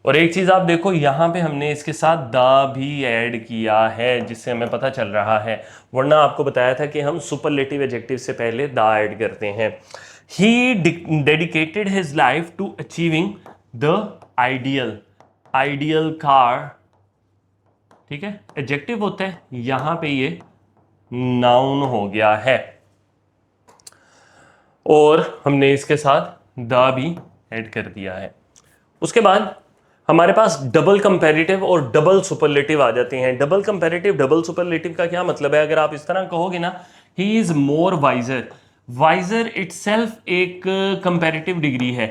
और एक चीज आप देखो, यहां पे हमने इसके साथ द भी ऐड किया है, जिससे हमें पता चल रहा है, वरना आपको बताया था कि हम सुपरलेटिव एडजेक्टिव से पहले द ऐड करते हैं। He dedicated his life to achieving the ideal, ideal car, ठीक है, एडजेक्टिव होता है, यहां पे ये नाउन हो गया है, और हमने इसके साथ द भी ऐड कर दिया है। उसके बाद हमारे पास डबल कंपैरेटिव और डबल सुपरलेटिव आ जाते हैं। डबल कंपैरेटिव, डबल सुपरलेटिव का क्या मतलब है? अगर आप इस तरह कहोगे ना, he is more wiser, wiser itself एक कंपैरेटिव डिग्री है,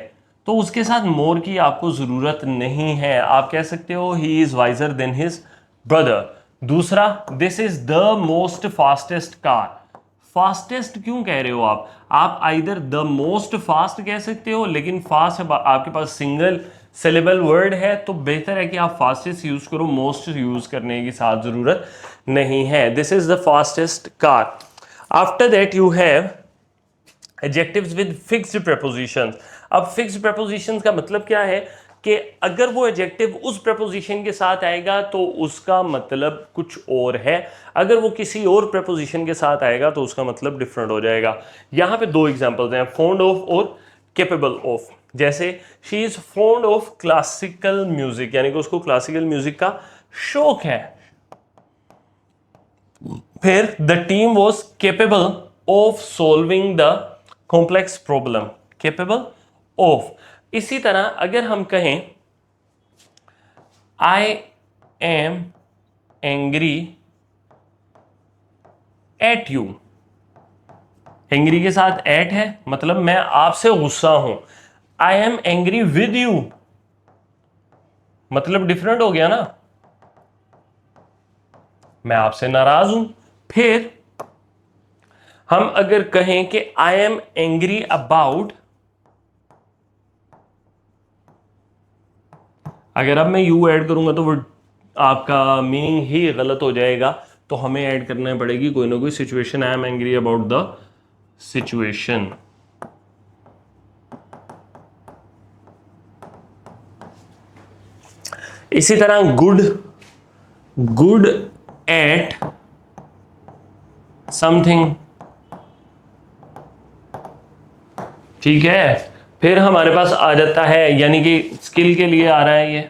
तो उसके साथ मोर की आपको जरूरत नहीं है, आप कह सकते हो he is wiser than his brother. दूसरा, this is the most fastest car, fastest क्यों कह रहे हो आप आइदर द मोस्ट फास्ट कह सकते हो, लेकिन फास्ट आपके पास सिंगल सिलेबल वर्ड है, तो बेहतर है कि आप फास्टेस्ट यूज करो, मोस्ट यूज करने की साथ जरूरत नहीं है। This is the fastest car. After that you have adjectives with fixed prepositions. अब फिक्स्ड प्रेपोजिशंस का मतलब क्या है कि अगर वो एडजेक्टिव उस प्रेपोजिशन के साथ आएगा तो उसका मतलब कुछ और है, अगर वो किसी और प्रेपोजिशन के साथ आएगा तो उसका मतलब डिफरेंट हो जाएगा। यहां पे दो एग्जांपल्स हैं, फॉन्ड ऑफ और केपेबल ऑफ। जैसे she is fond of classical music, यानी कि उसको क्लासिकल म्यूजिक का शौक है। फिर the team was capable of solving the complex problem, capable of. इसी तरह अगर हम कहें I am angry at you, angry के साथ एट है, मतलब मैं आपसे गुस्सा हूं। I am angry with you, मतलब डिफरेंट हो गया ना, मैं आपसे नाराज हूं। फिर हम अगर कहें कि आई एम एंग्री अबाउट, अगर अब मैं यू ऐड करूंगा तो वो आपका मीनिंग ही गलत हो जाएगा, तो हमें ऐड करना पड़ेगी कोई ना कोई situation. I am angry about the situation. इसी तरह गुड, गुड एट समथिंग, ठीक है। फिर हमारे पास आ जाता है, यानी कि स्किल के लिए आ रहा है ये।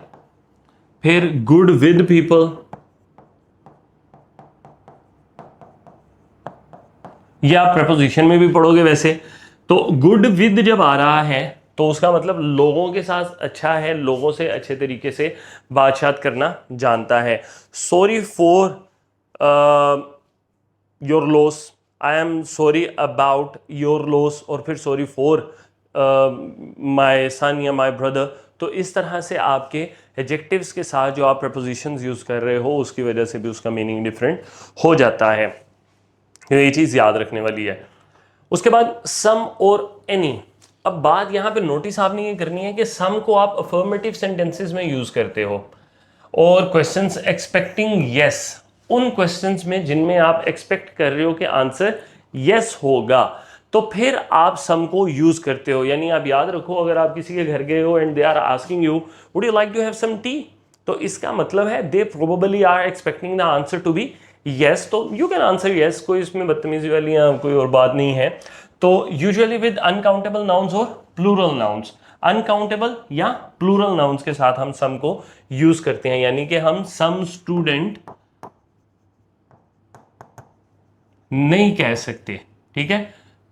फिर गुड विद पीपल, ये आप प्रपोजिशन में भी पढ़ोगे वैसे। तो गुड विद जब आ रहा है तो उसका मतलब लोगों के साथ अच्छा है, लोगों से अच्छे तरीके से बातचीत करना जानता है। Sorry for your loss, I am sorry about your loss, और फिर सॉरी फॉर माय सन या माय ब्रदर। तो इस तरह से आपके एडजेक्टिव्स के साथ जो आप प्रपोजिशंस यूज कर रहे हो उसकी वजह से भी उसका मीनिंग डिफरेंट हो जाता है। ये चीज याद रखने वाली है। उसके बाद सम और एनी। अब बात यहां पे नोटिस आपने ये करनी है कि सम को आप अफर्मेटिव सेंटेंसेस में यूज करते हो, और क्वेश्चंस एक्सपेक्टिंग यस, उन क्वेश्चंस में जिनमें आप एक्सपेक्ट कर रहे हो कि आंसर यस होगा, तो फिर आप सम को यूज करते हो। यानी आप याद रखो, अगर आप किसी के घर गए हो and they are asking you would you like to have some tea, तो इसका मतलब है they probably are expecting the answer to be yes, तो यू कैन आंसर यस, कोई इसमें बदतमीजी वाली या कोई और बात नहीं है। तो यूजुअली विद अनकाउंटेबल नाउन्स और प्लूरल नाउन्स, अनकाउंटेबल या प्लूरल नाउन्स के साथ हम सम को यूज करते हैं। यानी कि हम सम स्टूडेंट नहीं कह सकते, ठीक है।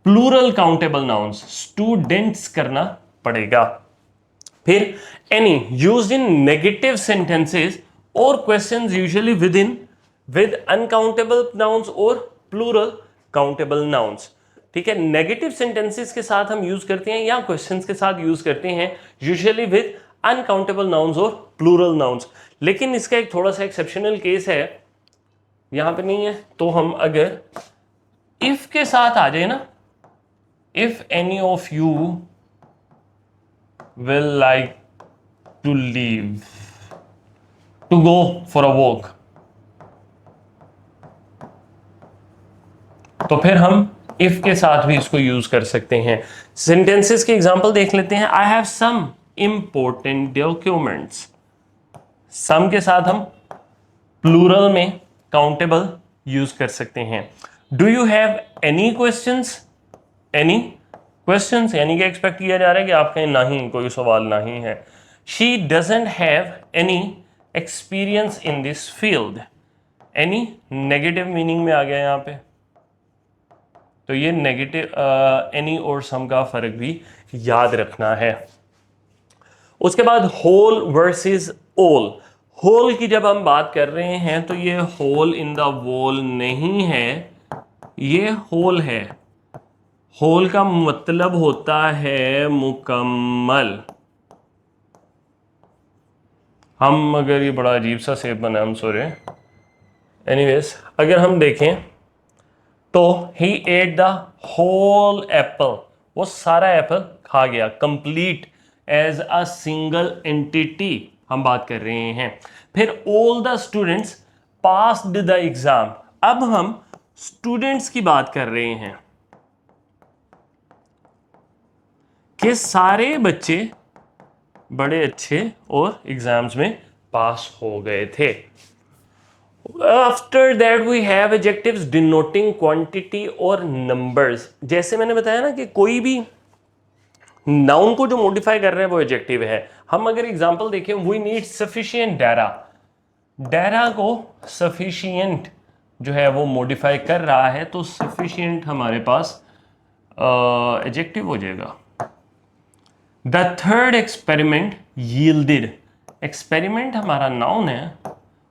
प्लूरल काउंटेबल नाउन्स स्टूडेंट्स करना पड़ेगा। फिर any used in negative sentences और questions usually with uncountable nouns और प्लूरल काउंटेबल नाउन्स, ठीक है। नेगेटिव सेंटेंसेस के साथ हम यूज करते हैं या क्वेश्चंस के साथ यूज करते हैं यूजुअली विद अनकाउंटेबल नाउन्स और प्लूरल नाउन्स। लेकिन इसका एक थोड़ा सा एक्सेप्शनल केस है, यहां पे नहीं है, तो हम अगर इफ के साथ आ जाए ना, if any of you will like to leave to go for a walk, तो फिर हम इफ के साथ भी इसको यूज कर सकते हैं। सेंटेंसेस के एग्जांपल देख लेते हैं। I have some important documents, some के साथ हम प्लूरल में काउंटेबल यूज कर सकते हैं। Do you have any questions, any questions यानी कि एक्सपेक्ट किया जा रहा है कि आपका नहीं, कोई सवाल नहीं है। She doesn't have any experience in this field, any negative meaning में आ गया यहां पे, तो ये नेगेटिव एनी और सम का फर्क भी याद रखना है। उसके बाद होल वर्सेस ऑल। होल की जब हम बात कर रहे हैं तो ये होल इन द वॉल नहीं है, ये होल है। होल का मतलब होता है मुकम्मल। हम अगर ये बड़ा अजीब सा शेप बना, हम सॉरी, एनीवेज अगर हम देखें तो he ate the whole apple, वो सारा एप्पल खा गया, complete as a single entity हम बात कर रहे हैं। फिर all the students passed the exam, अब हम स्टूडेंट्स की बात कर रहे हैं कि सारे बच्चे बड़े अच्छे और एग्जाम्स में पास हो गए थे। After that we have adjectives denoting quantity और नंबर्स। जैसे मैंने बताया ना कि कोई भी नाउन को जो मॉडिफाई कर रहे हैं वो एडजेक्टिव है। हम अगर एग्जांपल देखें, वी नीड सफिशिएंट डेरा, डेरा को सफिशिएंट जो है वो मॉडिफाई कर रहा है, तो सफिशिएंट हमारे पास एडजेक्टिव हो जाएगा। The third experiment yielded, experiment हमारा नाउन है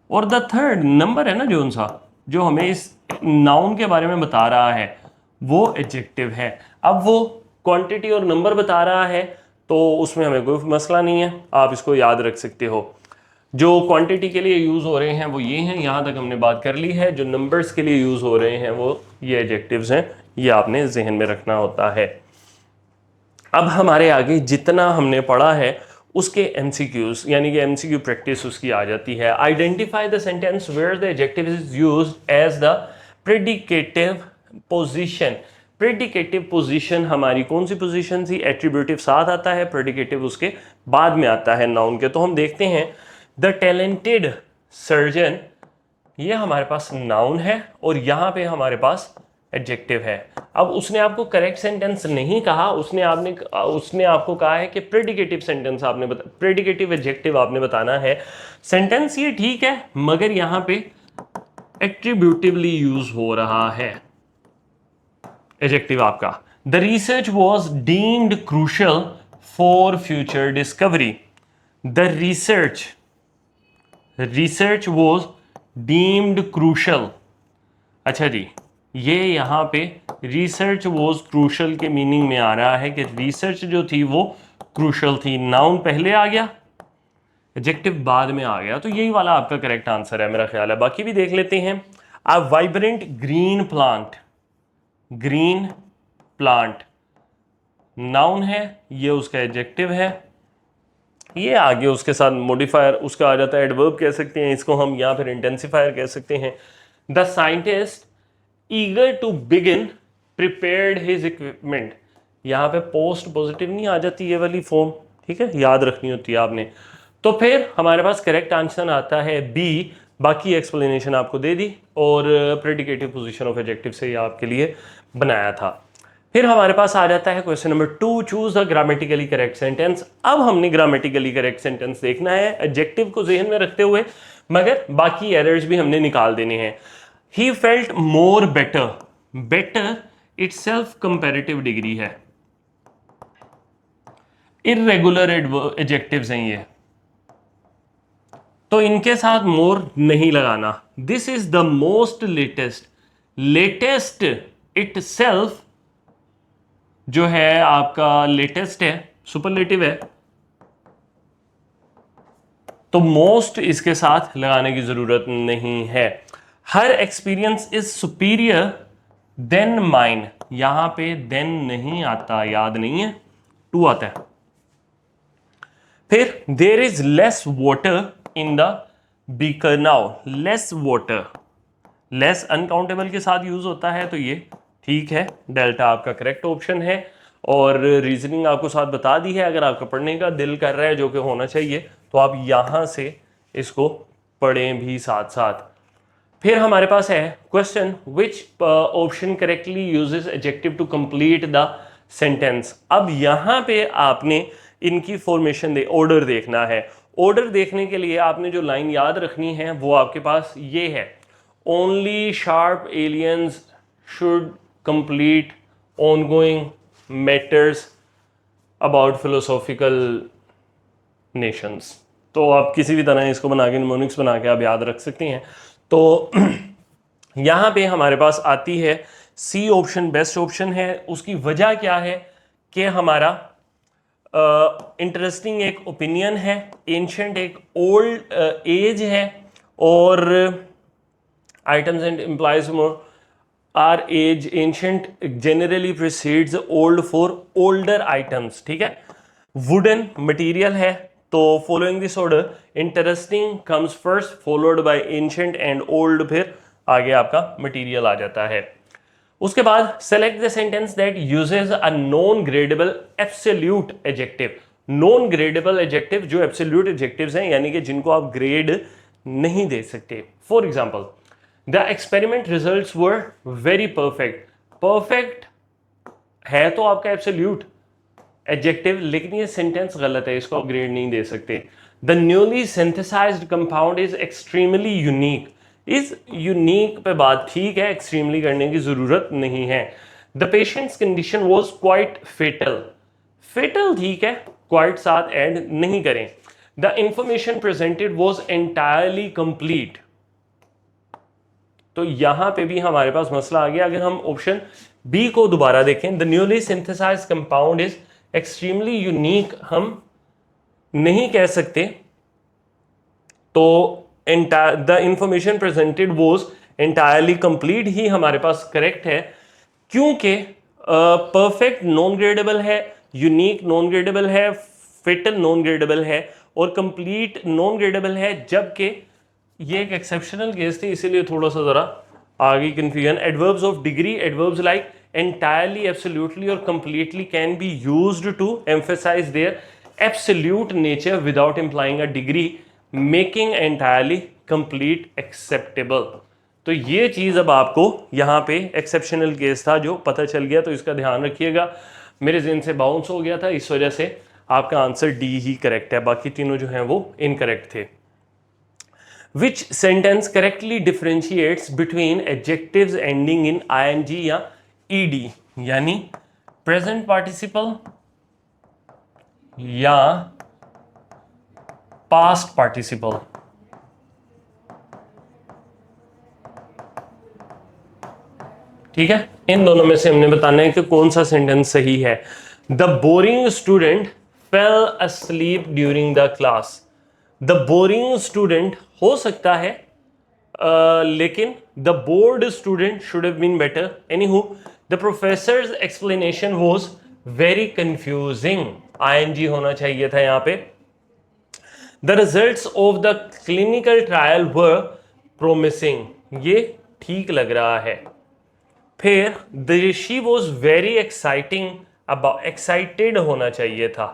और द थर्ड नंबर है ना जो उनसा, जो हमें इस नाउन के बारे में बता रहा है वो एडजेक्टिव है। अब वो क्वांटिटी और नंबर बता रहा है तो उसमें हमें कोई मसला नहीं है, आप इसको याद रख सकते हो। जो क्वांटिटी के लिए यूज़ हो रहे हैं वो ये हैं, यहाँ तक हमने बात कर ली है। जो नंबर्स के लिए यूज़ हो रहे हैं वो ये एडजेक्टिव्स हैं, ये आपने जहन में रखना होता है। अब हमारे आगे जितना हमने पढ़ा है उसके एमसीक्यूज यानी कि एमसीक्यू प्रैक्टिस उसकी आ जाती है। Identify the sentence where the adjective is used as the predicative position. Predicative position हमारी कौन सी पोजीशन थी? एट्रीब्यूटिव साथ आता है, प्रेडिकेटिव उसके बाद में आता है नाउन के। तो हम देखते हैं द टैलेंटेड सर्जन, ये हमारे पास नाउन है और यहां पे हमारे पास एडजेक्टिव है। अब उसने आपको करेक्ट सेंटेंस नहीं कहा, उसने आपको कहा है कि प्रेडिकेटिव सेंटेंस आपने प्रेडिकेटिव एडजेक्टिव आपने बताना है। सेंटेंस ये ठीक है मगर यहां पे एट्रीब्यूटिवली यूज हो रहा है एडजेक्टिव आपका। The research was deemed crucial for future discovery. The research was deemed crucial. अच्छा जी, ये यहाँ पे रिसर्च वॉज क्रूशल के मीनिंग में आ रहा है कि रिसर्च जो थी वो क्रूशल थी। नाउन पहले आ गया, एडजेक्टिव बाद में आ गया, तो यही वाला आपका करेक्ट आंसर है मेरा ख्याल है। बाकी भी देख लेते हैं। अ vibrant green plant, green plant noun है, ये उसका एडजेक्टिव है। ये आगे उसके साथ मॉडिफायर उसका आ जाता है, एडवर्ब कह सकते हैं इसको हम, या फिर इंटेंसिफायर कह सकते हैं। The scientist eager to begin prepared his equipment. यहाँ पे पोस्ट पॉजिटिव नहीं आ जाती ये वाली फॉर्म, ठीक है, याद रखनी होती है आपने। तो फिर हमारे पास करेक्ट आंसर आता है बी। बाकी एक्सप्लेनेशन आपको दे दी और प्रेडिकेटिव पोजीशन ऑफ एडजेक्टिव से ये आपके लिए बनाया था। फिर हमारे पास आ जाता है question number 2, choose the grammatically correct sentence. अब हमने ग्रामेटिकली करेक्ट सेंटेंस देखना है एडजेक्टिव को जहन में रखते हुए, मगर बाकी एरर्स भी हमने निकाल देने हैं। He felt more better, better itself comparative degree है। इर्रेगुलर एडजेक्टिव्स हैं ये, तो इनके साथ मोर नहीं लगाना। This is the most latest, latest itself जो है आपका लेटेस्ट है, सुपरलेटिव है, तो मोस्ट इसके साथ लगाने की जरूरत नहीं है। Her experience is superior than mine, यहां पे देन नहीं आता, याद नहीं है, टू आता है। फिर there is less water in the beaker now, less water, less uncountable के साथ यूज होता है, तो ये ठीक है, डेल्टा आपका करेक्ट ऑप्शन है। और रीजनिंग आपको साथ बता दी है, अगर आपका पढ़ने का दिल कर रहा है जो कि होना चाहिए, तो आप यहां से इसको पढ़ें भी साथ साथ। फिर हमारे पास है question, which option correctly uses adjective to complete the sentence. अब यहां पे आपने इनकी फॉर्मेशन ऑर्डर देखना है। ऑर्डर देखने के लिए आपने जो लाइन याद रखनी है वो आपके पास ये है, only sharp aliens should complete ongoing matters about philosophical Nations. तो आप किसी भी तरह इसको बना के, निमोनिक्स बना के आप याद रख सकते हैं। तो यहाँ पे हमारे पास आती है सी ऑप्शन बेस्ट ऑप्शन है। उसकी वजह क्या है कि हमारा इंटरेस्टिंग एक ओपिनियन है, एंशंट एक ओल्ड एज है, और items and implies more or age, ancient generally precedes old for older items, ठीक है। वुडन मटेरियल है, तो following this order interesting comes first followed by ancient and old, फिर आगे आपका मटेरियल आ जाता है। उसके बाद select the sentence that uses a non gradable absolute adjective. Non gradable adjective जो एब्सोल्यूट एडजेक्टिव्स हैं, यानी कि जिनको आप ग्रेड नहीं दे सकते। For example, the experiment results were very perfect. Perfect है तो आपका एब्सोल्यूट एडजेक्टिव, लेकिन ये सेंटेंस गलत है, इसको आप ग्रेड नहीं दे सकते। The newly synthesized compound is extremely unique. इस यूनिक पे बात ठीक है, एक्सट्रीमली करने की जरूरत नहीं है। The patient's condition was quite fatal, fatal ठीक है, क्वाइट साथ ऐड नहीं करें। The information presented was entirely complete, तो यहां पे भी हमारे पास मसला आ गया। अगर हम ऑप्शन बी को दोबारा देखें, the newly synthesized compound is extremely unique हम नहीं कह सकते, तो the information presented was entirely complete ही हमारे पास करेक्ट है, क्योंकि परफेक्ट नॉन ग्रेडेबल है, यूनिक नॉन ग्रेडेबल है, फेटल नॉन ग्रेडेबल है और कंप्लीट नॉन ग्रेडेबल है, जबकि ये एक एक्सेप्शनल केस थी, इसीलिए थोड़ा सा जरा आगे confusion. Adverbs of degree, adverbs like entirely, absolutely और completely can be used to emphasize their absolute nature without implying a degree, making entirely complete acceptable। तो ये चीज़ अब आपको यहाँ पे एक्सेप्शनल केस था जो पता चल गया, तो इसका ध्यान रखिएगा। मेरे ज़हन से बाउंस हो गया था, इस वजह से आपका आंसर डी ही करेक्ट है, बाकी तीनों जो हैं वो इनकरेक्ट थे। Which sentence correctly differentiates between adjectives ending in ing या ed, यानी प्रेजेंट पार्टिसिपल या पास्ट पार्टिसिपल? ठीक है, इन दोनों में से हमने बताना है कि कौन सा सेंटेंस सही है। The boring student fell asleep during the class. The boring student हो सकता है, लेकिन the bored student should have been better. Anyhow, the professor's explanation was very confusing, I N G होना चाहिए था यहाँ पे। The results of the clinical trial were promising, ये ठीक लग रहा है। फिर the she was very exciting, about, excited होना चाहिए था।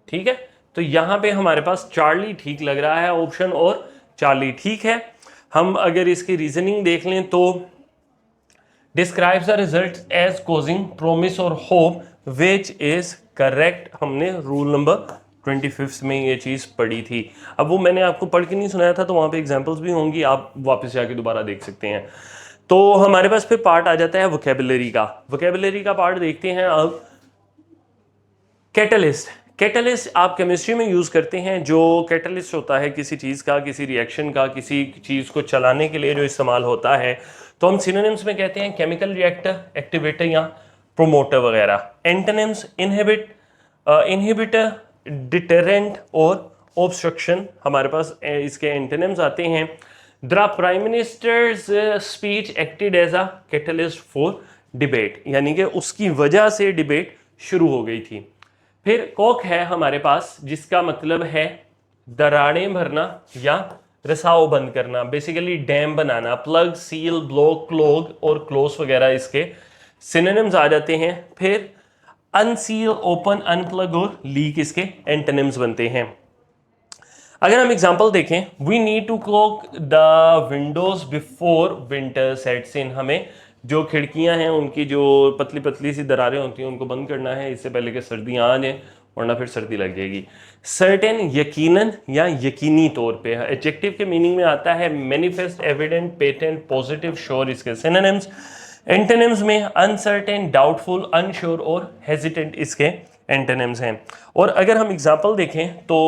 ठीक है, तो यहां पे हमारे पास चार्ली ठीक लग रहा है ऑप्शन, और चार्ली ठीक है। हम अगर इसकी रीजनिंग देख लें तो describes the result as causing promise और होप, विच इज करेक्ट। हमने रूल नंबर 25 में ये चीज़ पढ़ी थी। अब वो मैंने आपको पढ़ के नहीं सुनाया था, तो वहाँ पे एग्जांपल्स भी होंगी, आप वापस जाके दोबारा देख सकते हैं। तो हमारे पास फिर पार्ट आ जाता है वोकैबुलरी का। वोकैबुलरी का पार्ट देखते हैं अब। कैटलिस्ट, कैटलिस्ट आप केमिस्ट्री में यूज़ करते हैं। जो कैटलिस्ट होता है किसी चीज़ का, किसी रिएक्शन का, किसी चीज़ को चलाने के लिए जो इस्तेमाल होता है, तो हम सिनोनिम्स में कहते हैं केमिकल रिएक्टर, एक्टिवेटर या प्रोमोटर वगैरह। एंटोनिम्स इनहिबिट, इनहिबिटर, डिटरेंट और ऑब्स्ट्रक्शन, हमारे पास इसके एंटोनिम्स आते हैं। The prime minister's speech acted as a catalyst for debate, यानी कि उसकी वजह से डिबेट शुरू हो गई थी। फिर कॉक है हमारे पास, जिसका मतलब है दरारें भरना या रसाव बंद करना, बेसिकली डैम बनाना। प्लग, सील, ब्लॉक, क्लोग और क्लोज वगैरह इसके सिनोनिम्स आ जाते हैं। फिर अनसील, ओपन, अनप्लग और लीक इसके एंटोनिम्स बनते हैं। अगर हम एग्जांपल देखें, we need to cloak the windows before winter sets in, हमें जो खिड़कियां हैं उनकी जो पतली पतली सी दरारें होती हैं उनको बंद करना है इससे पहले कि सर्दियां आ जाएं, वरना फिर सर्दी लग जाएगी। सर्टेन, यकीनन या यकीनी तौर पे। एडजेक्टिव के मीनिंग में आता है manifest, evident, patent, positive, sure इसके सिनोनिम्स। एंटोनिम्स में अनसर्टेन, डाउटफुल, अनश्योर और हेजिटेंट इसके एंटोनिम्स हैं। और अगर हम एग्जांपल देखें तो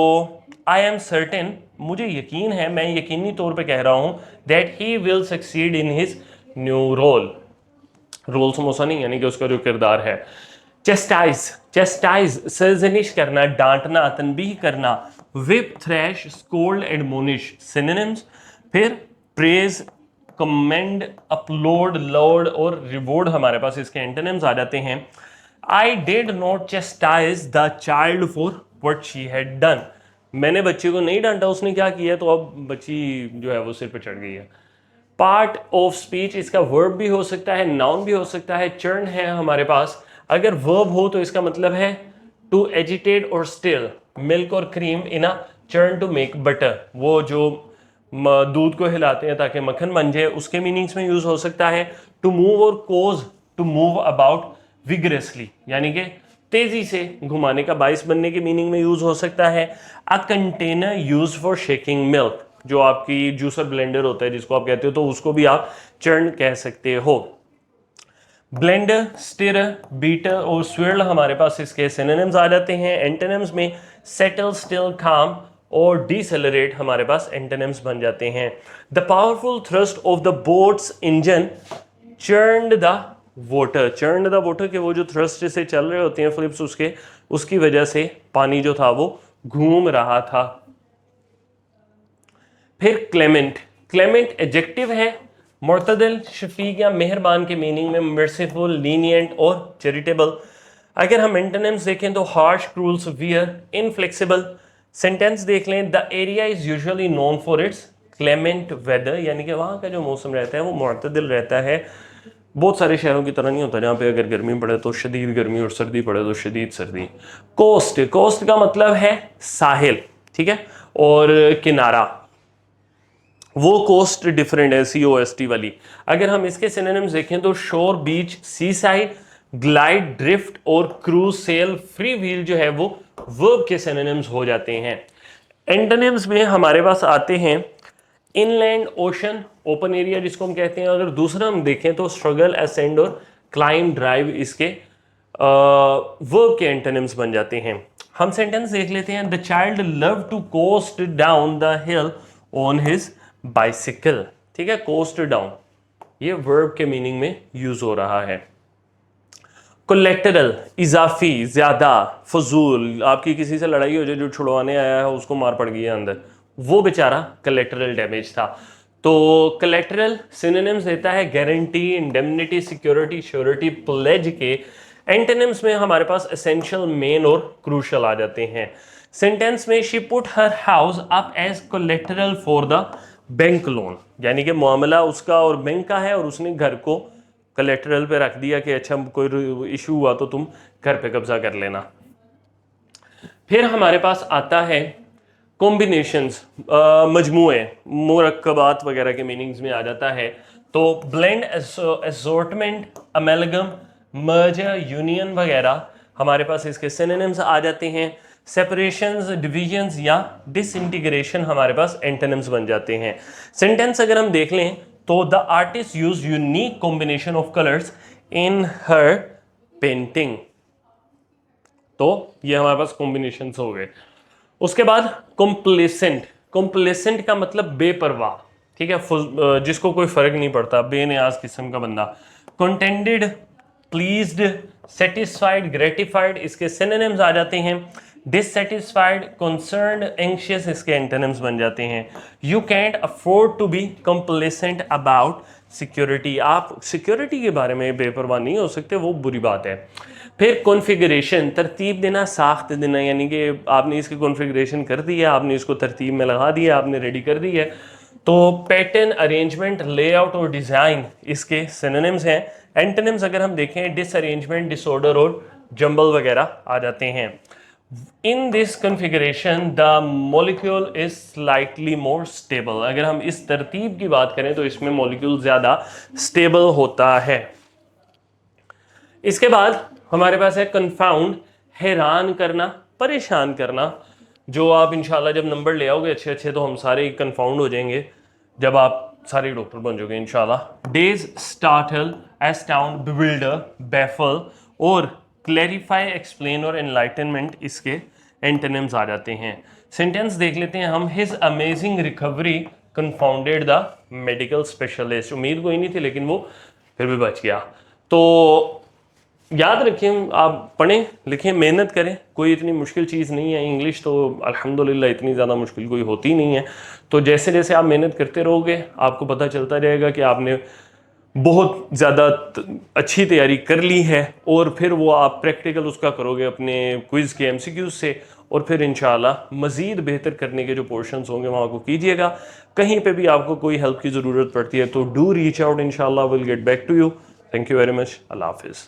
आई एम सर्टेन, मुझे यकीन है, मैं यकीनी तौर पे कह रहा हूं, that he will succeed in his new role. Role samosa नहीं, यानी कि उसका जो किरदार है। चेस्टाइज, चेस्टाइज सर्जनिश करना, डांटना, तनबीह करना। Whip, trash, scold, admonish synonyms. फिर प्रेज, कमेंड, अपलोड, लॉर्ड और रिवॉर्ड हमारे पास इसके एंटोनिम्स आ जाते हैं। I did not chastise the child for what she had done, मैंने बच्चे को नहीं डांटा, उसने क्या किया, तो अब बच्ची जो है वो सिर पे चढ़ गई है। पार्ट ऑफ स्पीच, इसका वर्ब भी हो सकता है, नाउन भी हो सकता है। चर्न है हमारे पास, अगर वर्ब हो तो इसका मतलब है टू एजिटेट और स्टिल। मिल्क और cream in a churn to make butter, वो जो दूध को हिलाते हैं ताकि मक्खन बन जाए, उसके मीनिंग्स में यूज हो सकता है। टू मूव और कोज, टू मूव अबाउट विगरसली, यानी कि तेजी से घुमाने का, बाइस बनने के मीनिंग में यूज हो सकता है। A container use for shaking milk, जो आपकी जूसर ब्लेंडर होता है जिसको आप कहते हो, तो उसको भी आप चर्न कह सकते हो। ब्लेंडर, स्टिरर, बीटर और स्विर्ल हमारे पास इसके सिनोनिम्स आ जाते हैं। एंटोनिम्स में सेटल, स्टिल, काम और डिसेलरेट हमारे पास एंटोनिम्स बन जाते हैं। The powerful thrust of the boat's engine churned the water, churn the water के वो जो थ्रस्ट से चल रहे होते हैं फ्लिप्स उसकी वजह से पानी जो था वो घूम रहा था। फिर क्लेमेंट, क्लेमेंट एडजेक्टिव है, मुर्तदिल, शफीक या मेहरबान के मीनिंग में, मर्सीफुल, लीनियंट और चैरिटेबल। अगर हम एंटोनिम्स देखें तो harsh, cruel, severe, inflexible. Sentence देख लें, the area is usually known for its clement weather, यानी कि वहाँ का जो मौसम रहता है वो मुर्तदिल रहता है, बहुत सारे शहरों की तरह नहीं होता जहाँ पे अगर गर्मी पड़े तो शदीद गर्मी और सर्दी पड़े तो शदीद सर्दी। कोस्ट, कोस्ट का मतलब है साहिल, ठीक है, और किनारा, वो कोस्ट डिफरेंट है, COST वाली। अगर हम इसके सिनोनिम्स देखें तो शोर, बीच, सी साइड, ग्लाइड, ड्रिफ्ट और क्रूज, सेल, फ्री व्हील जो है वो वर्ब के सिनोनिम्स हो जाते हैं। एंटोनिम्स में हमारे पास आते हैं इनलैंड, ओशन, ओपन एरिया जिसको हम कहते हैं। अगर दूसरा हम देखें तो स्ट्रगल, असेंड और क्लाइम, ड्राइव इसके वर्ब के एंटोनिम्स बन जाते हैं। हम सेंटेंस देख लेते हैं, the child love to coast down the hill on his bicycle, ठीक है, कोस्ट डाउन ये वर्ब के मीनिंग में यूज हो रहा है। कोलेटरल, इजाफी, ज्यादा, फजूल, आपकी किसी से लड़ाई हो जाए, जो छुड़वाने आया है उसको मार पड़ गई है अंदर, वो बेचारा कोलेटरल डैमेज था। तो कोलेटरल सिनोनिम्स देता है guarantee, indemnity, security, surety, pledge के। एंटोनिम्स में हमारे पास एसेंशियल, मेन और क्रूशल आ जाते हैं। सेंटेंस में she put her house up as collateral for the bank loan, यानी कि मामला उसका और बैंक का है और उसने घर को कोलेटरल पे रख दिया कि अच्छा कोई इशू हुआ तो तुम घर पे कब्जा कर लेना। फिर हमारे पास आता है कॉम्बिनेशंस, मजमूए, मुरक्कबात वगैरह के मीनिंग्स में आ जाता है। तो blend, assortment, amalgam, merger, union वगैरह हमारे पास इसके सिनोनिम्स आ जाते हैं। सेपरेशंस, डिविजन्स या डिसइंटीग्रेशन हमारे पास एंटोनिम्स बन जाते हैं। सेंटेंस अगर हम देख लें तो the artist use unique combination of colours in her painting, तो ये हमारे पास कॉम्बिनेशंस हो गए। उसके बाद कॉम्प्लेसेंट, कॉम्प्लेसेंट का मतलब बेपरवाह, ठीक है, जिसको कोई फर्क नहीं पड़ता, बेनियाज किस्म का बंदा। कंटेंटेड, प्लीज्ड, सेटिस्फाइड, ग्रेटिफाइड इसके सिनोनिम्स आ जाते हैं। डिससेटिस्फाइड, कंसर्न्ड, एंग्शियस इसके एंटोनिम्स बन जाते हैं। You can't afford to be complacent about security, आप सिक्योरिटी के बारे में बेपरवाह नहीं हो सकते, वो बुरी बात है। फिर कॉन्फ़िगरेशन, तरतीब देना, साख्त देना, यानी कि आपने इसकी कॉन्फ़िगरेशन कर दी है, आपने इसको तरतीब में लगा दिया, आपने रेडी कर दी है। तो पैटर्न, अरेंजमेंट, लेआउट और डिज़ाइन इसके सिनोनिम्स हैं। एंटोनिम्स अगर हम देखें डिसअरेंजमेंट, डिसऑर्डर और जंबल वगैरह आ जाते हैं। In this configuration the molecule is slightly more stable, अगर हम इस तरतीब की बात करें तो इसमें मॉलिक्यूल ज़्यादा स्टेबल होता है। इसके बाद हमारे पास है कंफाउंड, हैरान करना, परेशान करना, जो आप इंशाल्लाह जब नंबर ले आओगे अच्छे अच्छे तो हम सारे कंफाउंड हो जाएंगे जब आप सारे डॉक्टर बन जाओगे इंशाल्लाह। Daze, startle, astound, bewilder, baffle और क्लैरिफाई, एक्सप्लेन और एनलाइटनमेंट इसके एंटोनिम्स आ जाते हैं। सेंटेंस देख लेते हैं हम, his amazing recovery confounded the medical specialist, उम्मीद कोई नहीं थी लेकिन वो फिर भी बच गया। तो याद रखें, आप पढ़ें लिखें, मेहनत करें, कोई इतनी मुश्किल चीज़ नहीं है। इंग्लिश तो अल्हम्दुलिल्लाह इतनी ज़्यादा मुश्किल कोई होती नहीं है। तो जैसे जैसे आप मेहनत करते रहोगे आपको पता चलता रहेगा कि आपने बहुत ज़्यादा अच्छी तैयारी कर ली है, और फिर वो आप प्रैक्टिकल उसका करोगे अपने क्विज़ के MCQs से, और फिर इंशाल्लाह मज़ीद बेहतर करने के जो पोर्शंस होंगे वहाँ को कीजिएगा। कहीं पे भी आपको कोई हेल्प की ज़रूरत पड़ती है तो डू रीच आउट, इंशाल्लाह will get back to you. Thank you very much, अल्लाह हाफिज़।